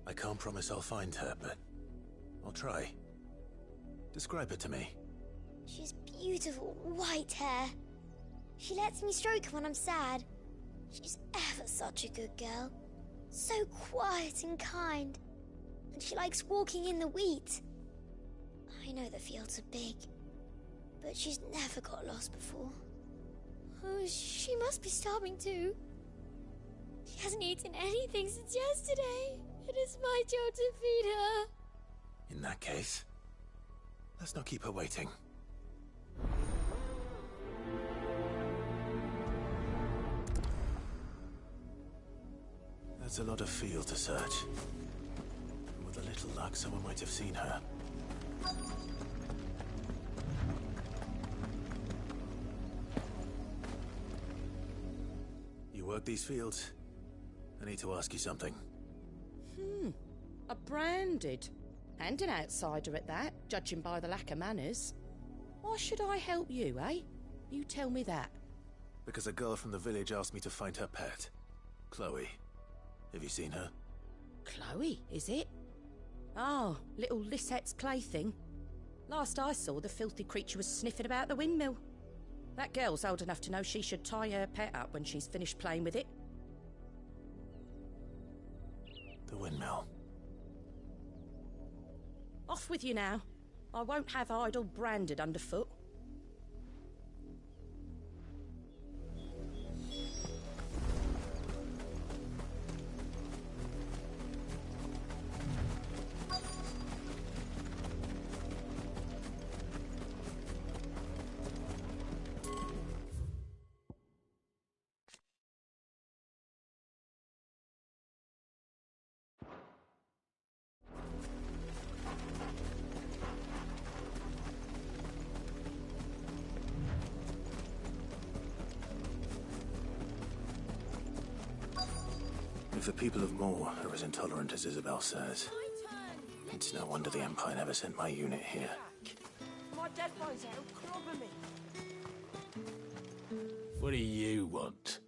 I can't promise I'll find her, but I'll try. Describe her to me. She has beautiful white hair. She lets me stroke her when I'm sad. She's ever such a good girl. So quiet and kind. And she likes walking in the wheat. I know the fields are big, but she's never got lost before. Oh, she must be starving too. She hasn't eaten anything since yesterday. It is my job to feed her. In that case, let's not keep her waiting. That's a lot of field to search. And with a little luck, someone might have seen her. You work these fields? I need to ask you something. A branded. And an outsider at that, judging by the lack of manners. Why should I help you, eh? You tell me that. Because a girl from the village asked me to find her pet, Chloe. Have you seen her? Chloe, is it? Oh, little Lisette's plaything. Last I saw, the filthy creature was sniffing about the windmill. That girl's old enough to know she should tie her pet up when she's finished playing with it. The windmill. Off with you now. I won't have idle branded underfoot. If the people of Moor are as intolerant as Isabel says, it's no wonder the Empire never sent my unit here. My dead boy's out clobbing me. What do you want?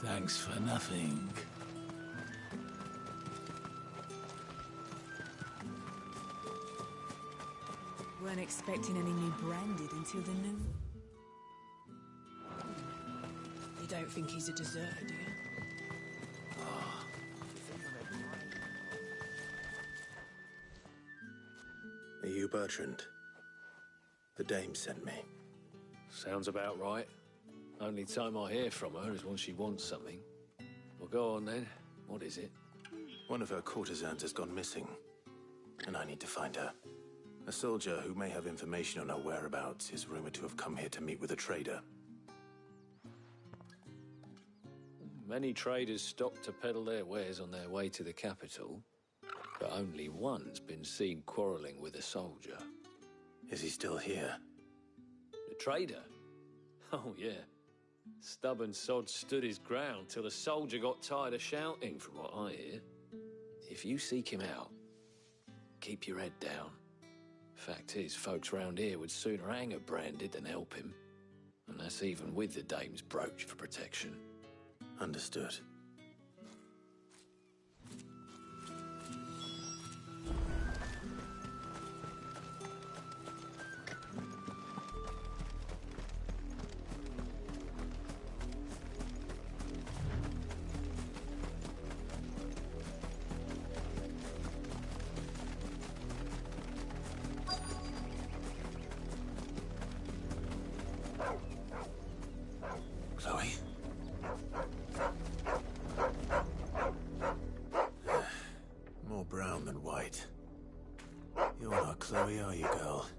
Thanks for nothing. Weren't expecting any new branded until the noon. You don't think he's a deserter, do you? Are you Bertrand? The dame sent me. Sounds about right. Only time I hear from her is when she wants something. Well, go on then. What is it? One of her courtesans has gone missing, and I need to find her. A soldier who may have information on her whereabouts is rumored to have come here to meet with a trader. Many traders stop to peddle their wares on their way to the capital, but only one's been seen quarrelling with a soldier. Is he still here? The trader? Oh, yeah. Stubborn sod stood his ground till the soldier got tired of shouting, from what I hear. If you seek him out, keep your head down. Fact is, folks round here would sooner hang a branded than help him. And that's even with the dame's brooch for protection. Understood. Chloe? More brown than white. You're not Chloe, are you, girl?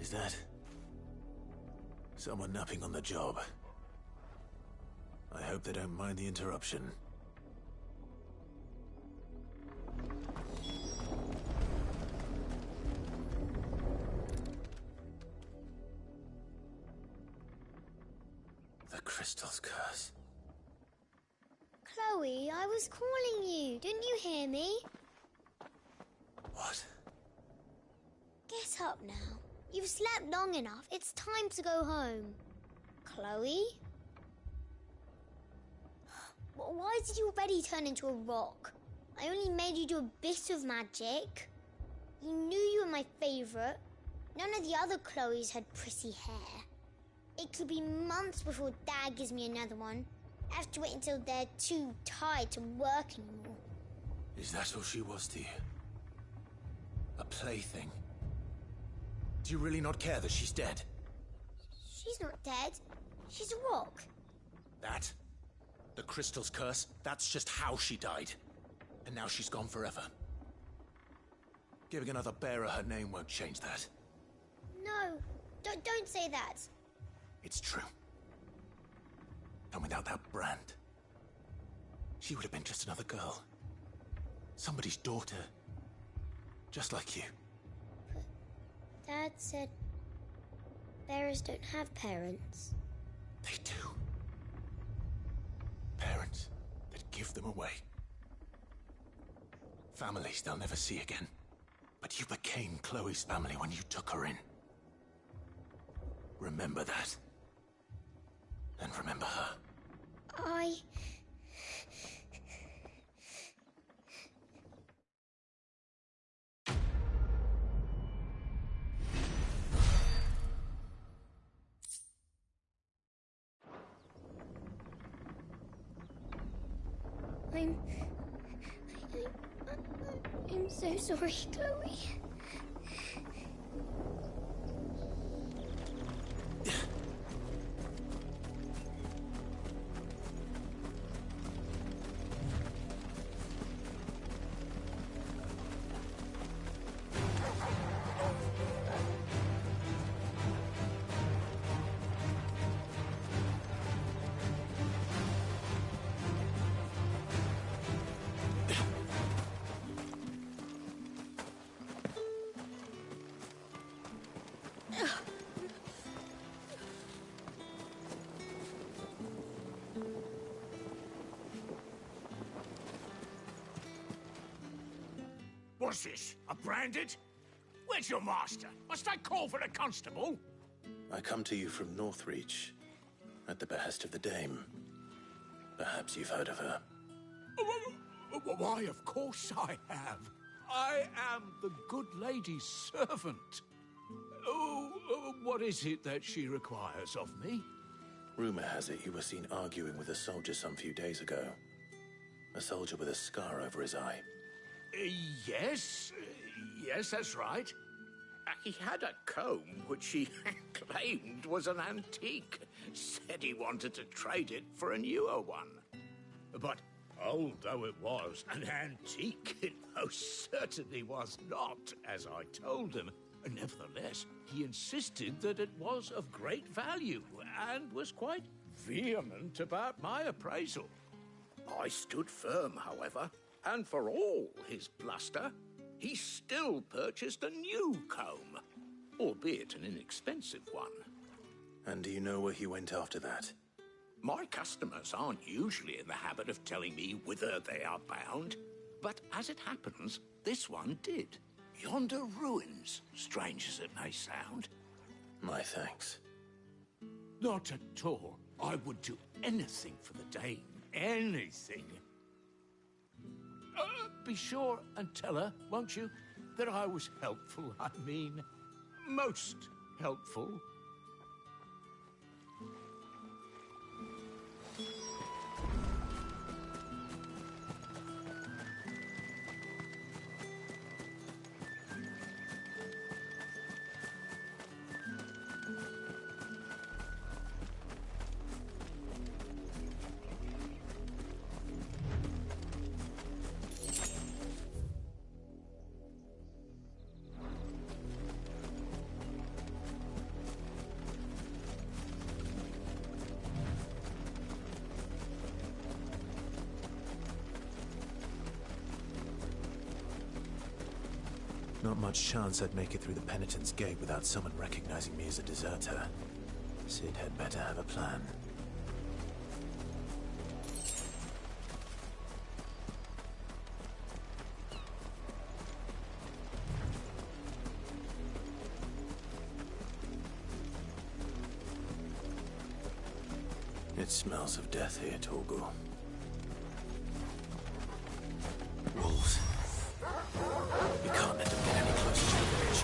Is that someone napping on the job? I hope they don't mind the interruption. The crystal's curse. Chloe, I was calling you. Didn't you hear me? What? Get up now. You've slept long enough. It's time to go home. Chloe? Why did you already turn into a rock? I only made you do a bit of magic. You knew you were my favourite. None of the other Chloes had pretty hair. It could be months before Dad gives me another one. I have to wait until they're too tired to work anymore. Is that all she was to you? A plaything? Do you really not care that she's dead? She's not dead. She's a rock. That? The crystal's curse? That's just how she died. And now she's gone forever. Giving another bearer her name won't change that. No, don't say that. It's true. And without that brand, she would have been just another girl. Somebody's daughter. Just like you. But Dad said bearers don't have parents. They do. Parents that give them away. Families they'll never see again. But you became Chloe's family when you took her in. Remember that. And remember her. I'm so sorry, Chloe. What's this? A branded? Where's your master? Must I call for the constable? I come to you from Northreach, at the behest of the Dame. Perhaps you've heard of her. Why, of course I have. I am the good lady's servant. What is it that she requires of me? Rumor has it you were seen arguing with a soldier some few days ago. A soldier with a scar over his eye. Yes, that's right. He had a comb which he claimed was an antique. Said he wanted to trade it for a newer one. But old though it was, an antique it most certainly was not, as I told him. Nevertheless, he insisted that it was of great value, and was quite vehement about my appraisal. I stood firm, however, and for all his bluster, he still purchased a new comb, albeit an inexpensive one. And do you know where he went after that? My customers aren't usually in the habit of telling me whither they are bound, but as it happens, this one did. Yonder ruins, strange as it may sound. My thanks. Not at all. I would do anything for the Dame. Anything. Be sure and tell her, won't you, that I was helpful. I mean, most helpful. Not much chance I'd make it through the Penitent's Gate without someone recognizing me as a deserter. Sid had better have a plan. It smells of death here, Torgal. Wolves. We can't let them get any closer to the village.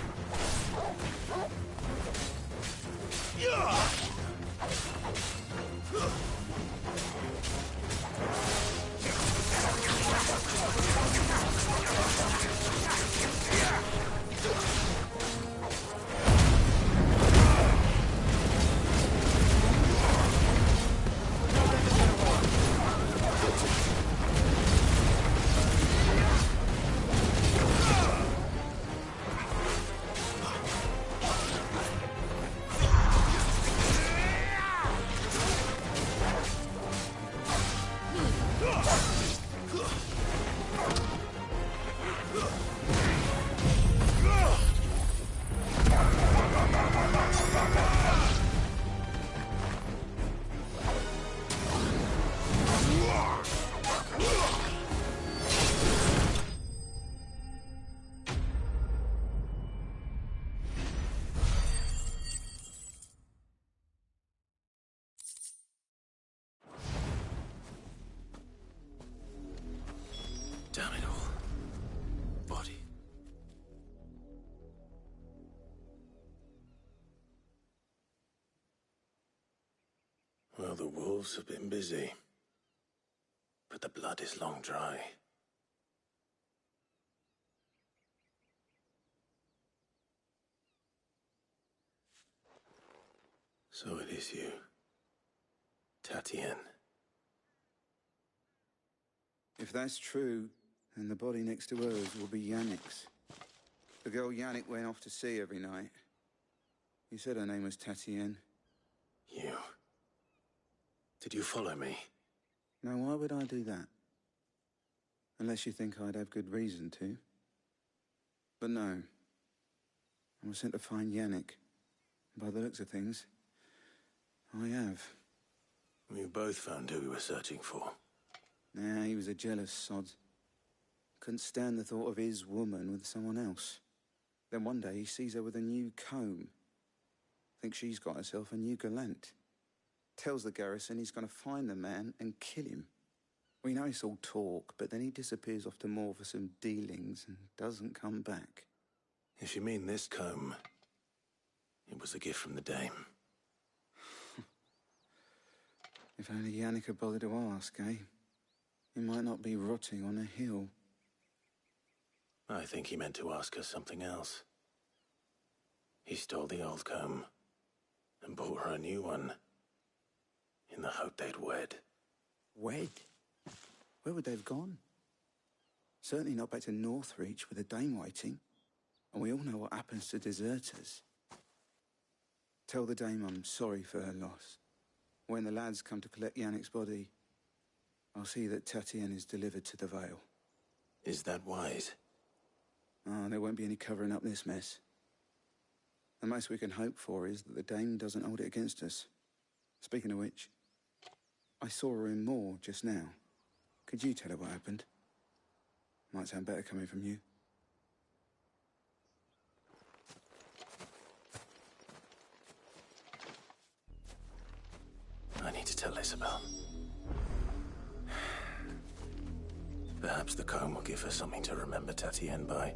Damn it all. Body. Well, the wolves have been busy. But the blood is long dry. So it is you, Tatien. If that's true, then the body next to hers will be Yannick's. The girl Yannick went off to sea every night. You said her name was Tatien. You. Did you follow me? Now, why would I do that? Unless you think I'd have good reason to. But no. I was sent to find Yannick. By the looks of things, I have. We both found who we were searching for. Nah, he was a jealous sod. Couldn't stand the thought of his woman with someone else. Then one day he sees her with a new comb. Thinks she's got herself a new gallant. Tells the garrison he's going to find the man and kill him. We know it's all talk, but then he disappears off to Moor for some dealings and doesn't come back. If you mean this comb, it was a gift from the dame. If only Yannick had bothered to ask, eh? He might not be rotting on a hill. I think he meant to ask us something else. He stole the old comb and bought her a new one in the hope they'd wed. Wed? Where would they have gone? Certainly not back to Northreach with a dame waiting. And we all know what happens to deserters. Tell the dame I'm sorry for her loss. When the lads come to collect Yannick's body, I'll see that Tatien is delivered to the Vale. Is that wise? Ah, there won't be any covering up this mess. The most we can hope for is that the dame doesn't hold it against us. Speaking of which, I saw her in Moor just now. Could you tell her what happened? Might sound better coming from you. I need to tell Isabel. Perhaps the comb will give her something to remember Tatien by.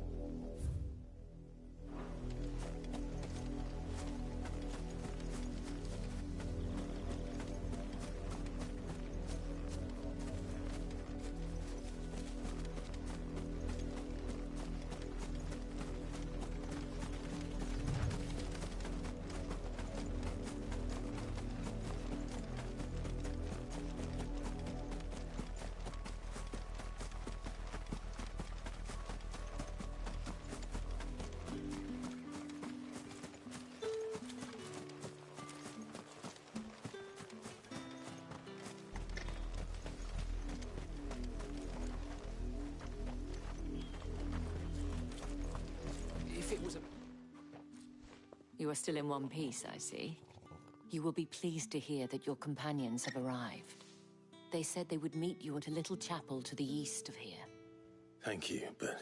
You are still in one piece, I see. You will be pleased to hear that your companions have arrived. They said they would meet you at a little chapel to the east of here. Thank you, but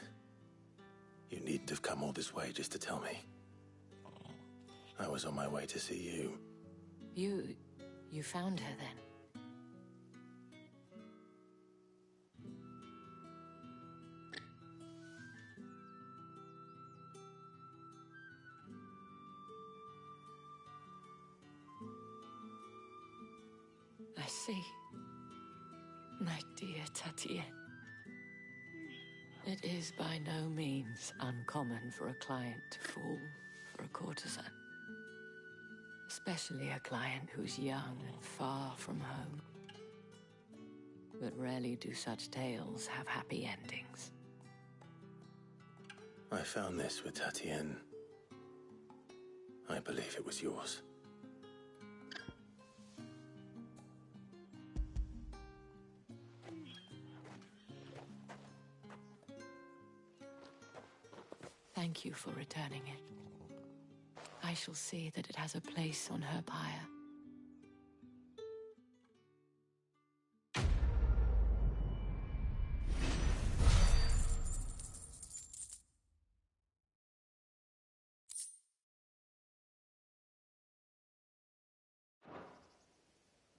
you needn't have come all this way just to tell me. I was on my way to see you. You found her then? See, my dear Tatienne, it is by no means uncommon for a client to fall for a courtesan. Especially a client who's young and far from home. But rarely do such tales have happy endings. I found this with Tatienne. I believe it was yours. Thank you for returning it. I shall see that it has a place on her pyre.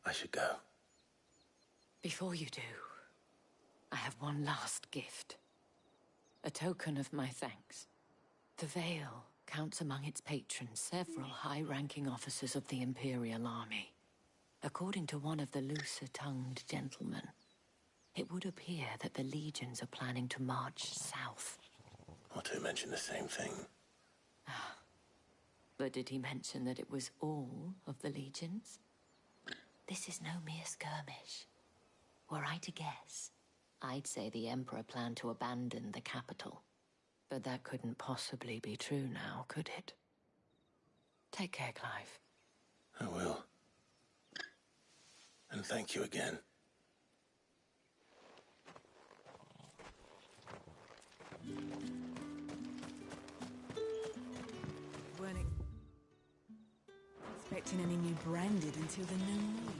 I should go. Before you do, I have one last gift. A token of my thanks. The Vale counts among its patrons several high-ranking officers of the Imperial Army. According to one of the looser-tongued gentlemen, it would appear that the legions are planning to march south. Or to mention the same thing. But did he mention that it was all of the legions? This is no mere skirmish. Were I to guess, I'd say the Emperor planned to abandon the capital. But that couldn't possibly be true now, could it? Take care, Clive. I will. And thank you again. Weren't expecting any new branded until the new moon.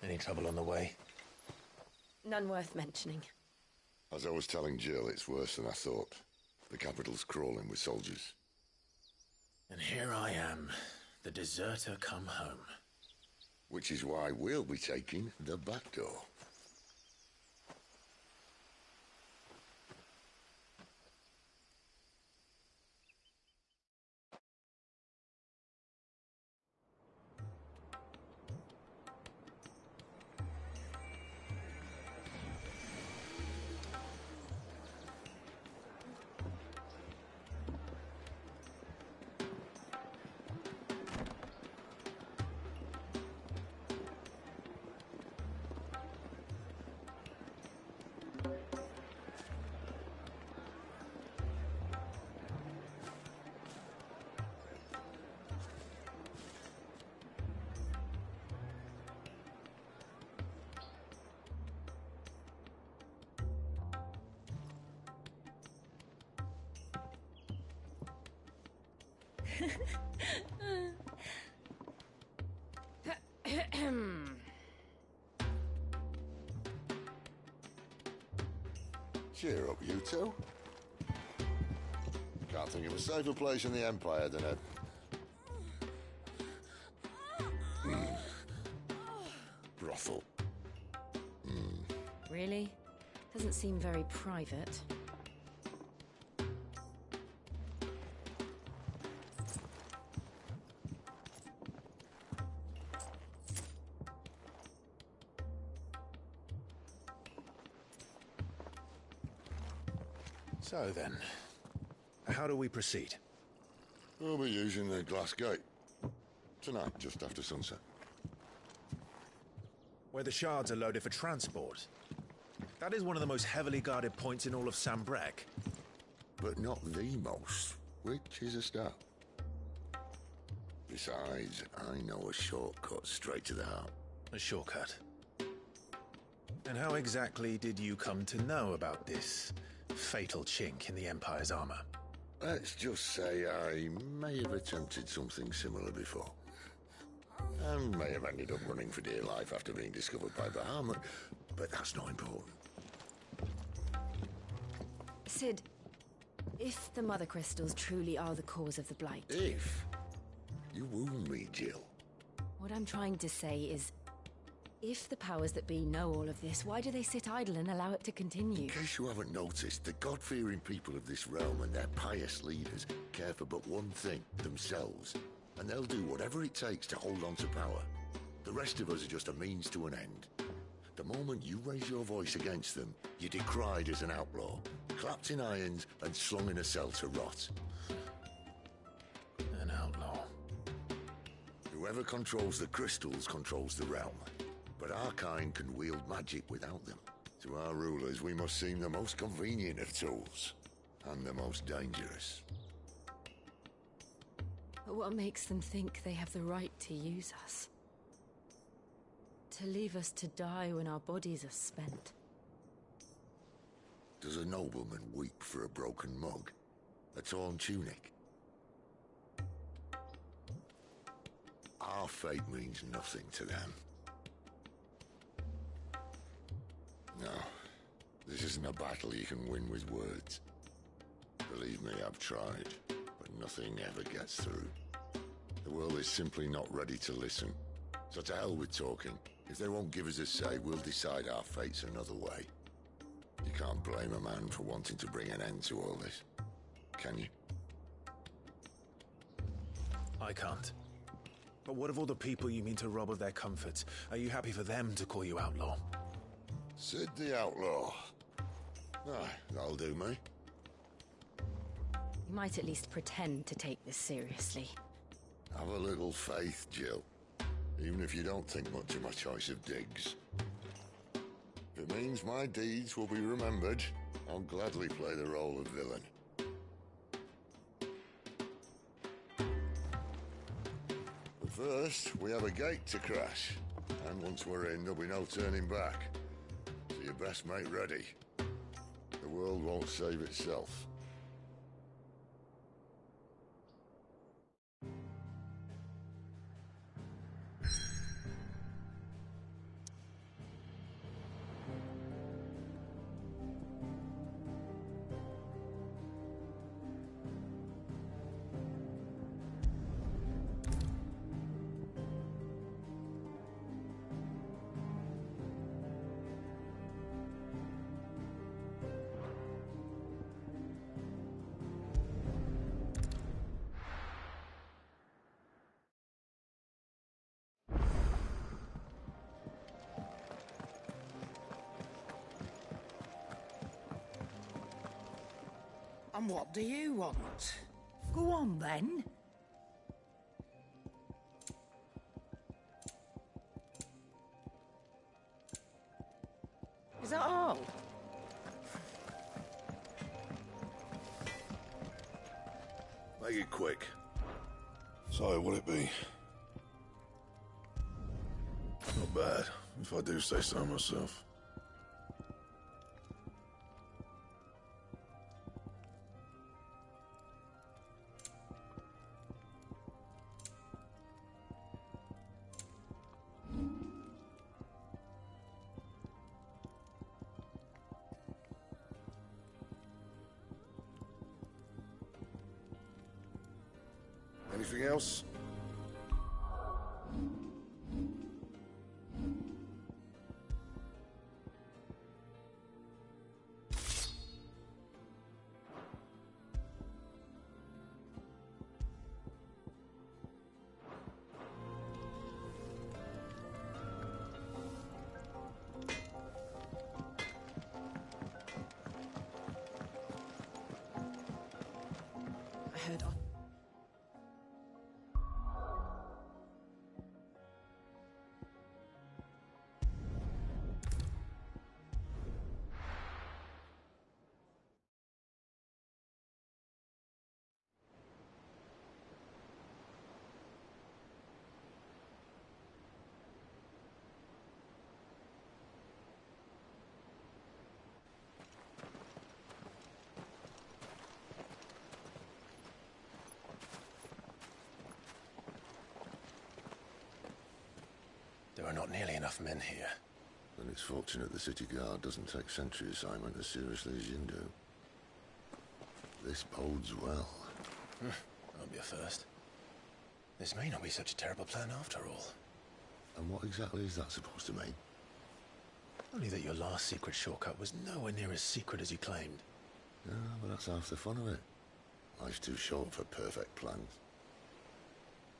Any trouble on the way? None worth mentioning. As I was telling Jill, it's worse than I thought. The capital's crawling with soldiers. And here I am, the deserter come home. Which is why we'll be taking the back door. Cheer up, you two. Can't think of a safer place in the Empire than a brothel. Really? Doesn't seem very private. So then, how do we proceed? We'll be using the glass gate. Tonight, just after sunset. Where the shards are loaded for transport. That is one of the most heavily guarded points in all of Sambrec. But not the most, which is a start. Besides, I know a shortcut straight to the heart. A shortcut? And how exactly did you come to know about this fatal chink in the Empire's armor? Let's just say I may have attempted something similar before. And may have ended up running for dear life after being discovered by Bahamut, but that's not important. Sid, if the Mother Crystals truly are the cause of the Blight... If? You wound me, Jill. What I'm trying to say is, if the powers that be know all of this, why do they sit idle and allow it to continue? In case you haven't noticed, the God-fearing people of this realm and their pious leaders care for but one thing, themselves. And they'll do whatever it takes to hold on to power. The rest of us are just a means to an end. The moment you raise your voice against them, you're decried as an outlaw, clapped in irons and slung in a cell to rot. An outlaw. Whoever controls the crystals controls the realm. But our kind can wield magic without them. To our rulers, we must seem the most convenient of tools. And the most dangerous. But what makes them think they have the right to use us? To leave us to die when our bodies are spent? Does a nobleman weep for a broken mug? A torn tunic? Our fate means nothing to them. No, this isn't a battle you can win with words. Believe me, I've tried, but nothing ever gets through. The world is simply not ready to listen. So to hell with talking. If they won't give us a say, we'll decide our fates another way. You can't blame a man for wanting to bring an end to all this, can you? I can't. But what of all the people you mean to rob of their comforts? Are you happy for them to call you outlaw? Sid the Outlaw. Aye, that'll do me. You might at least pretend to take this seriously. Have a little faith, Jill. Even if you don't think much of my choice of digs. If it means my deeds will be remembered, I'll gladly play the role of villain. But first, we have a gate to crash. And once we're in, there'll be no turning back. So you best make ready. The world won't save itself. And what do you want? Go on, then. Is that all? Make it quick. So, will it be? Not bad, if I do say so myself. Anything else? I heard on. There are not nearly enough men here. Then it's fortunate the city guard doesn't take sentry assignment as seriously as you do. This bodes well. That'll be a first. This may not be such a terrible plan after all. And what exactly is that supposed to mean? Only that your last secret shortcut was nowhere near as secret as you claimed. Yeah, but that's half the fun of it. Life's too short for perfect plans.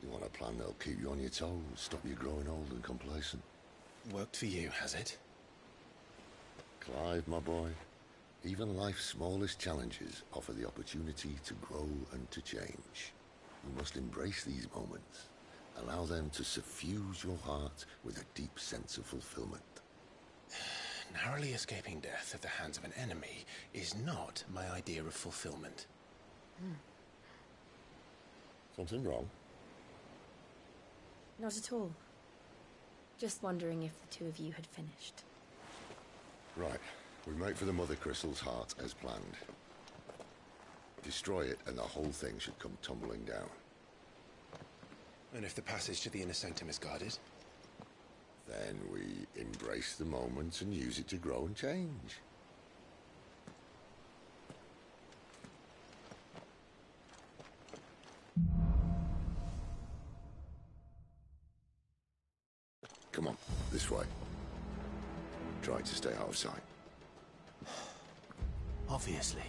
You want a plan that'll keep you on your toes, stop you growing old and complacent. Worked for you, has it? Clive, my boy, even life's smallest challenges offer the opportunity to grow and to change. You must embrace these moments. Allow them to suffuse your heart with a deep sense of fulfillment. Narrowly escaping death at the hands of an enemy is not my idea of fulfillment. Something wrong? Not at all. Just wondering if the two of you had finished. Right. We make for the Mother Crystal's heart as planned. Destroy it and the whole thing should come tumbling down. And if the passage to the inner sanctum is guarded? Then we embrace the moment and use it to grow and change. Come on, this way. Try to stay out of sight. Obviously.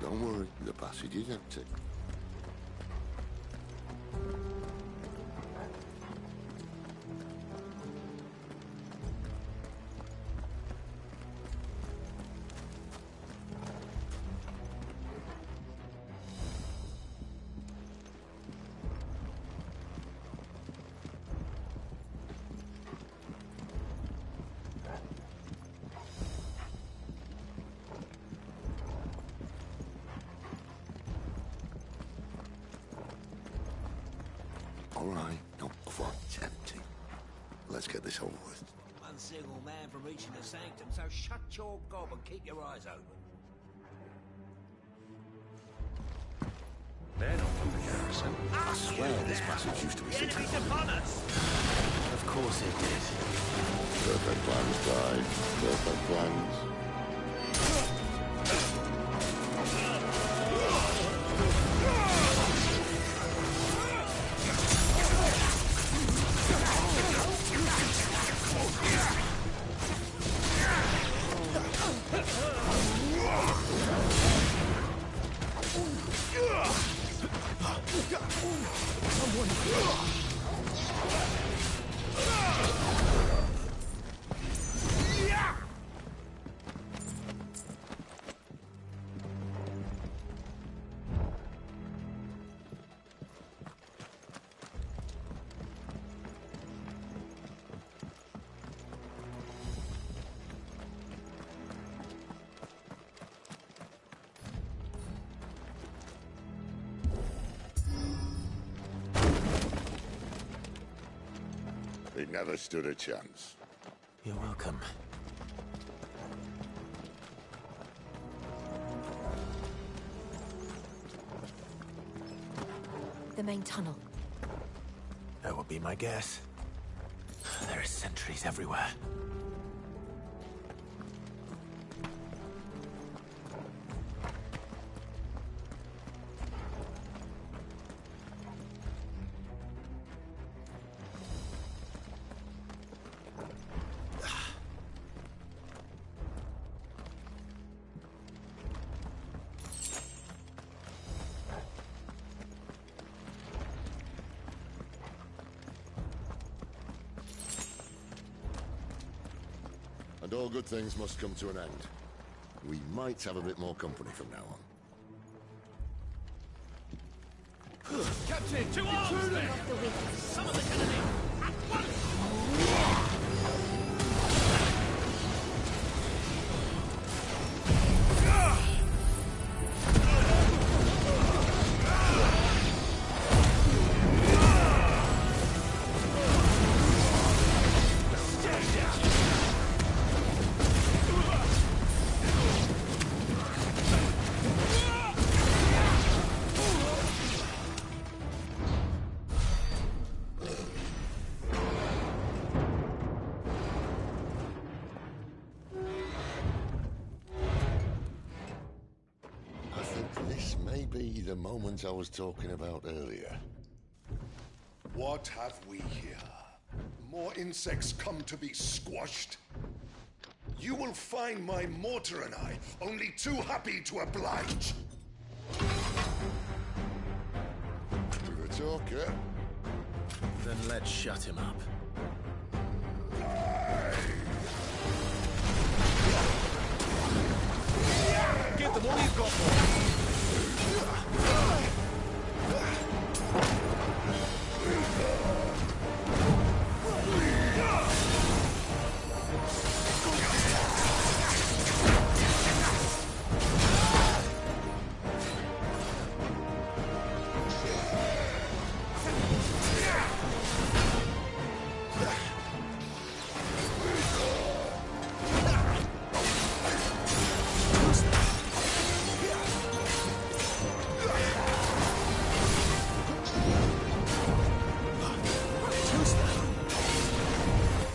Don't worry, the passage is empty. All right, not quite empty. Let's get this over with. One single man from reaching the sanctum, so shut your gob and keep your eyes open. They're not from the garrison. I swear this passage used to be secret. Enemies upon us! Of course it did. Perfect plans, Clive. Perfect plans. It never stood a chance. You're welcome. The main tunnel. That would be my guess. There are sentries everywhere. And all good things must come to an end. We might have a bit more company from now on. Captain, to arms then! Some of the enemy! At once! This may be the moment I was talking about earlier. What have we here? More insects come to be squashed? You will find my mortar and I only too happy to oblige. With a talker. Then let's shut him up. Give them all you've got, boy!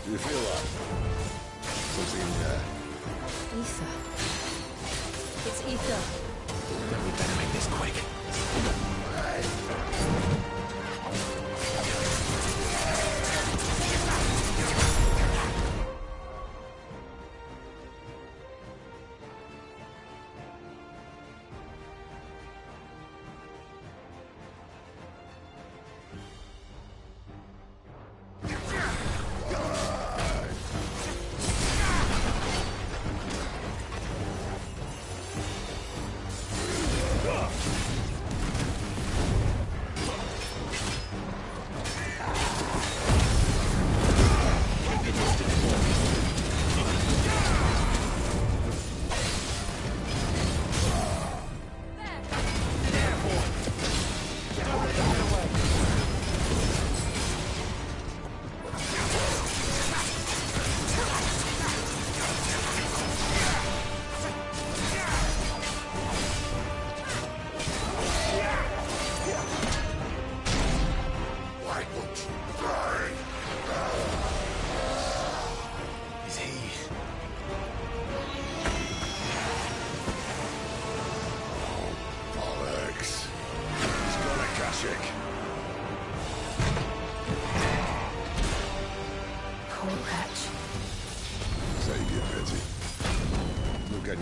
Do you feel that? Something in there. Ether. It's ether. Then we better make this quick.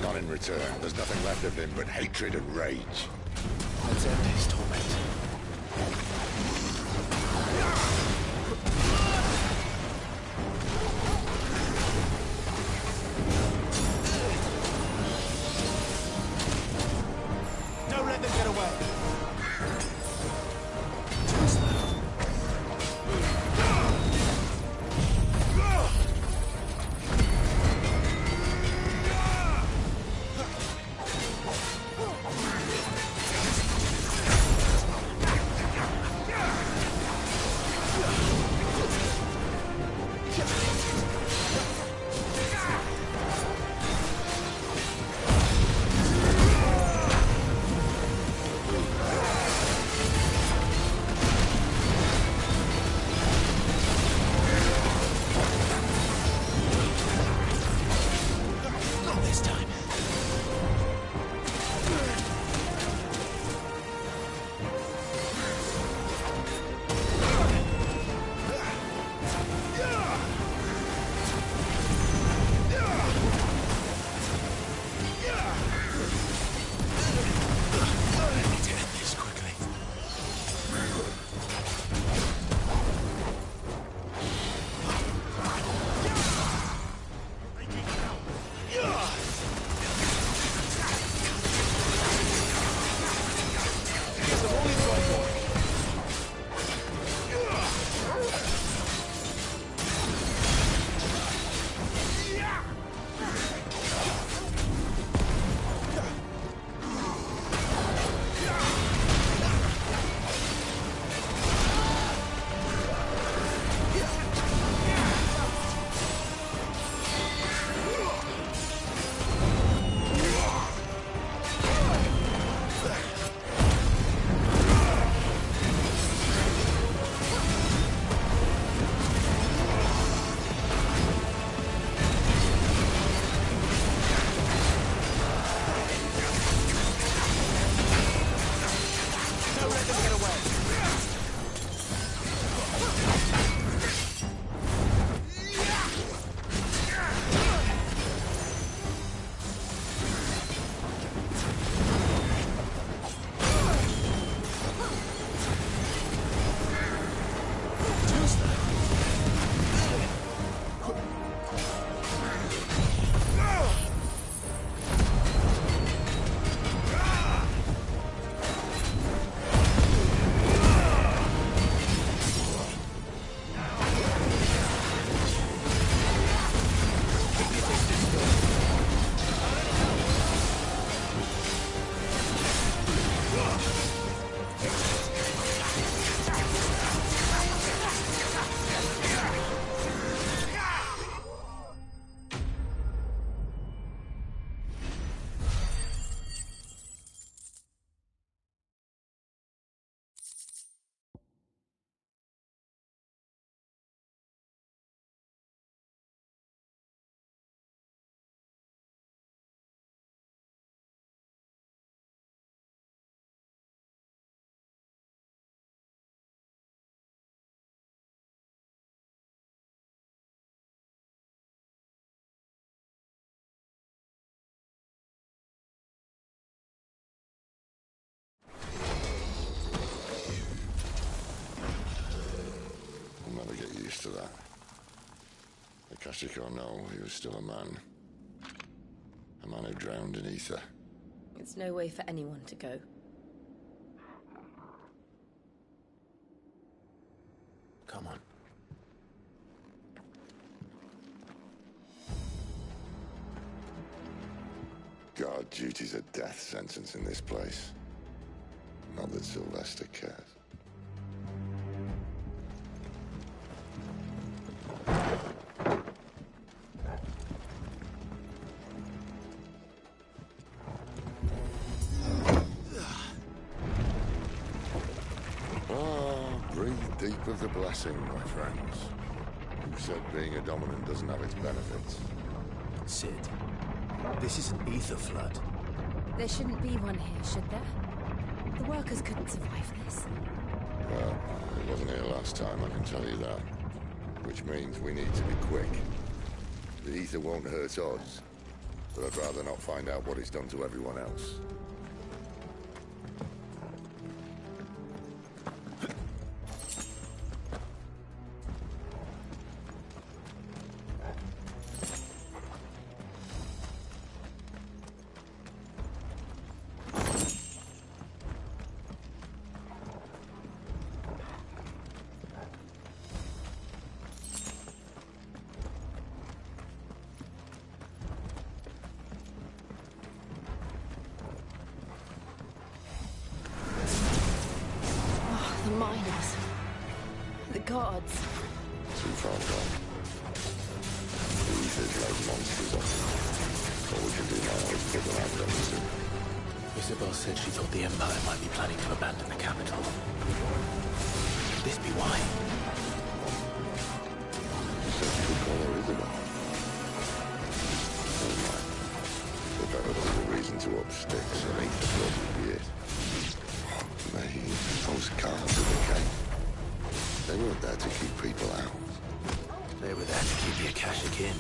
None in return. There's nothing left of him but hatred and rage. Let's end his torment. Don't let them get away! used to that. Akashic or no, he was still a man. A man who drowned in ether. It's no way for anyone to go. Come on. Guard duty's a death sentence in this place. Not that Sylvester cares. Breathe deep of the blessing, my friends. Who said being a dominant doesn't have its benefits? Sid, this is an ether flood. There shouldn't be one here, should there? The workers couldn't survive this. Well, it wasn't here last time, I can tell you that. Which means we need to be quick. The ether won't hurt us, but I'd rather not find out what it's done to everyone else. The miners. The guards. Too far gone. The ether's like monsters on them. All we can do now is put them out very soon. Isabel said she thought the Empire might be planning to abandon the capital. Could this be why? You said you could call her Isabel. Never mind. If ever there was a reason to up sticks, an ether flood would be it. Those guards at the gate. They weren't there to keep people out. They were there to keep the Akashic in.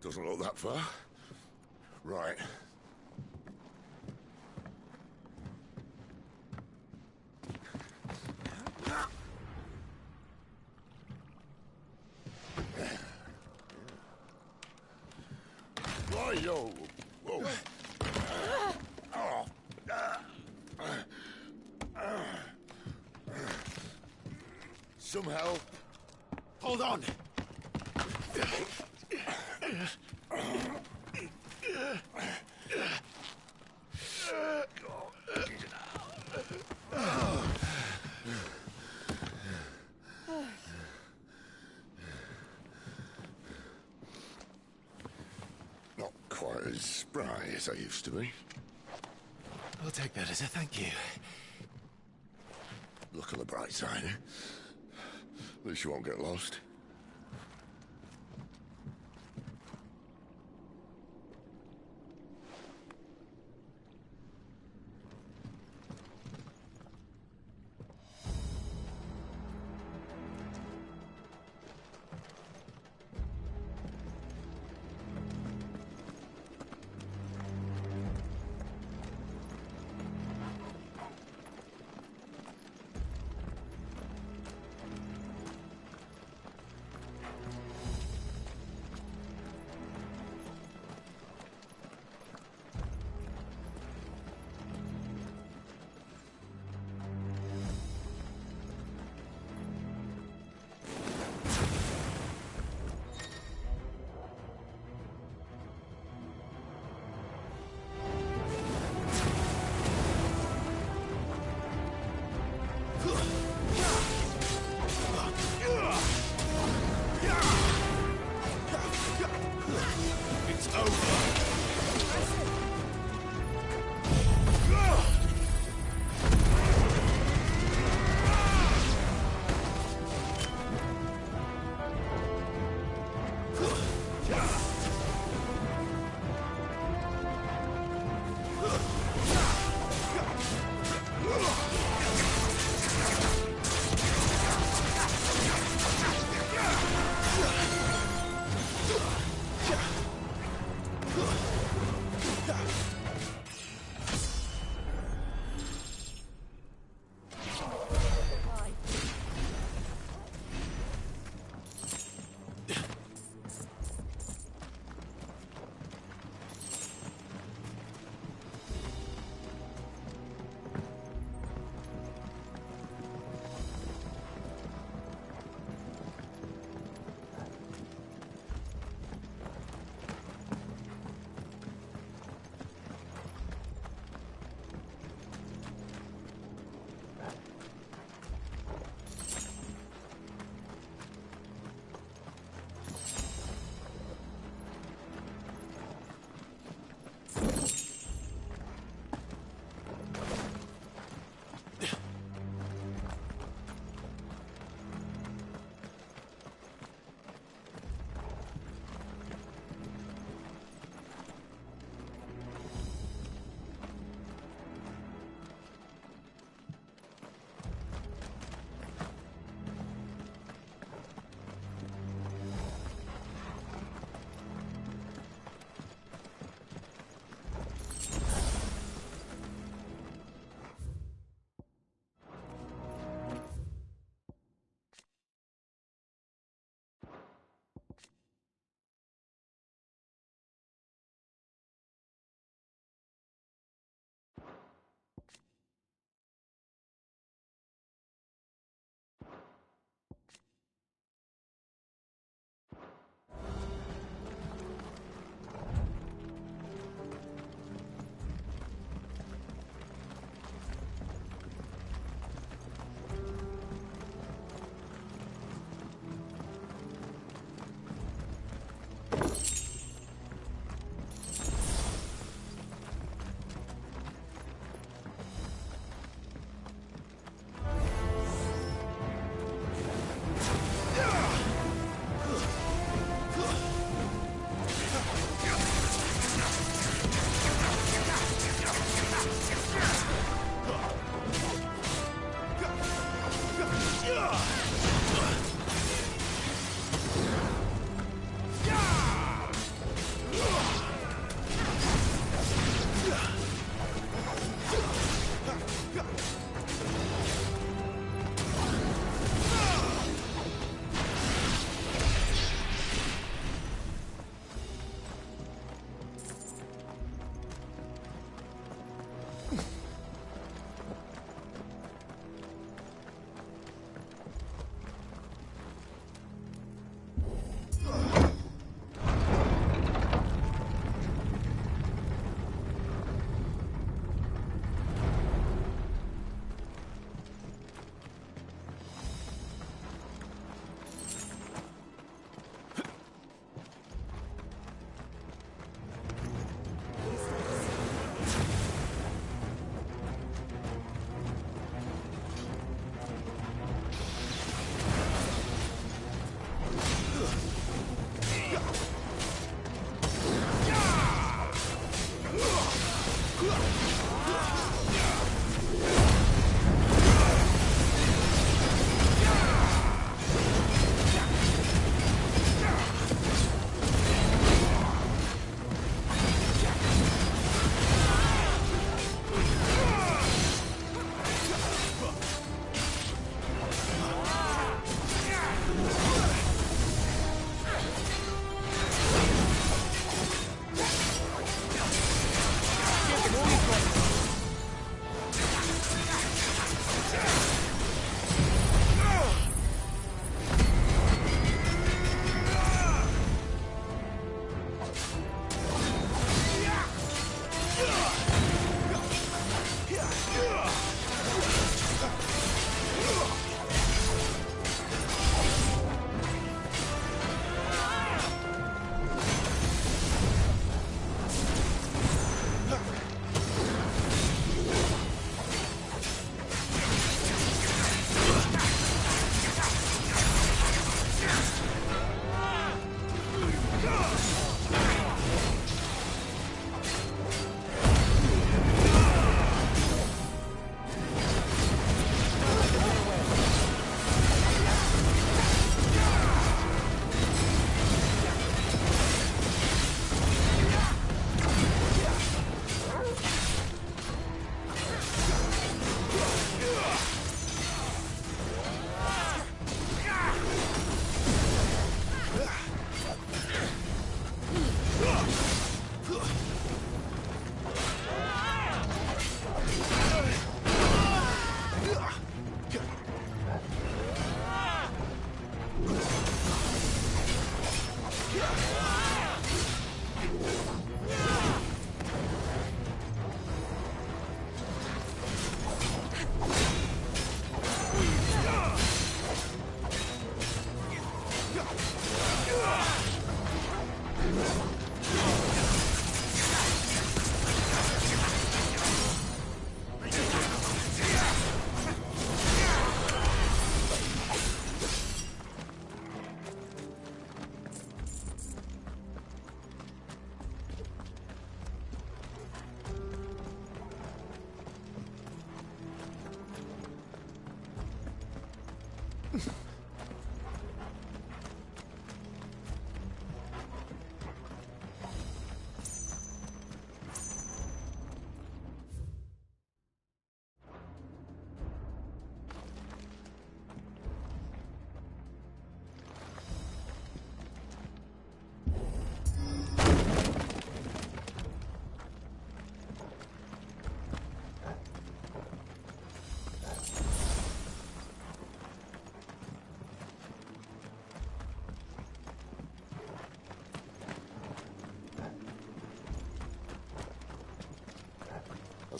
Doesn't look that far. Right. Why, yo? Whoa. Some help. Hold on! Not quite as spry as I used to be. I'll take that as a thank you. Look on the bright side, eh? At least you won't get lost.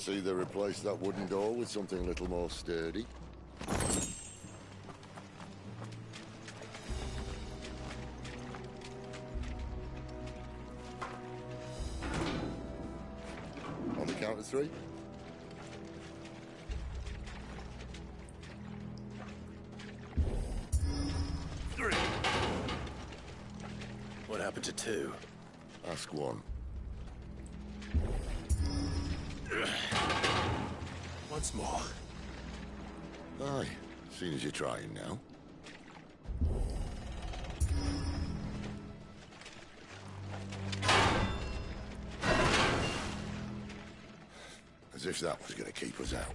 see they replaced that wooden door with something a little more sturdy. On the count of 3. What happened to 2? Ask 1. Once more. Aye, seeing as you're trying now. As if that was going to keep us out.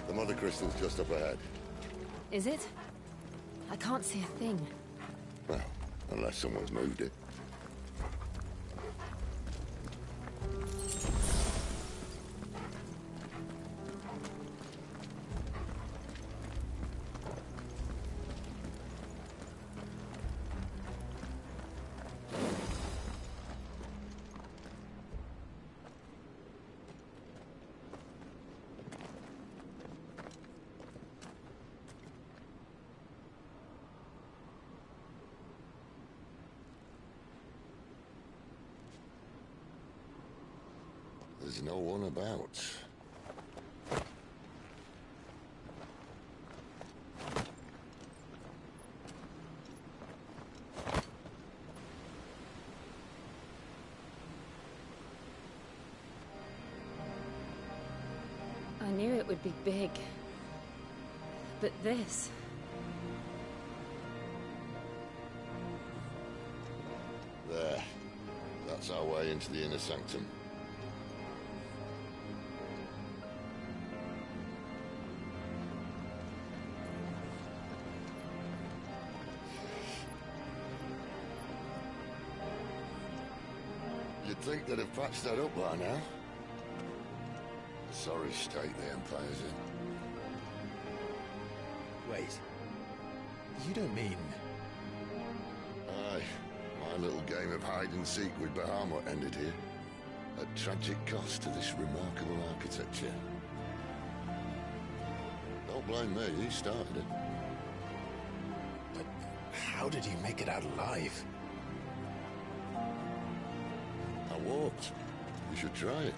The mother crystal's just up ahead. Is it? I can't see a thing. Well, unless someone's moved it. There's no one about. I knew it would be big. But this... There. That's our way into the inner sanctum. You'd think they'd have patched that up by now. A sorry state the Empire's in. Wait. You don't mean... Aye. My little game of hide-and-seek with Bahamut ended here. At tragic cost to this remarkable architecture. Don't blame me, he started it. But how did you make it out alive? I walked. You should try it.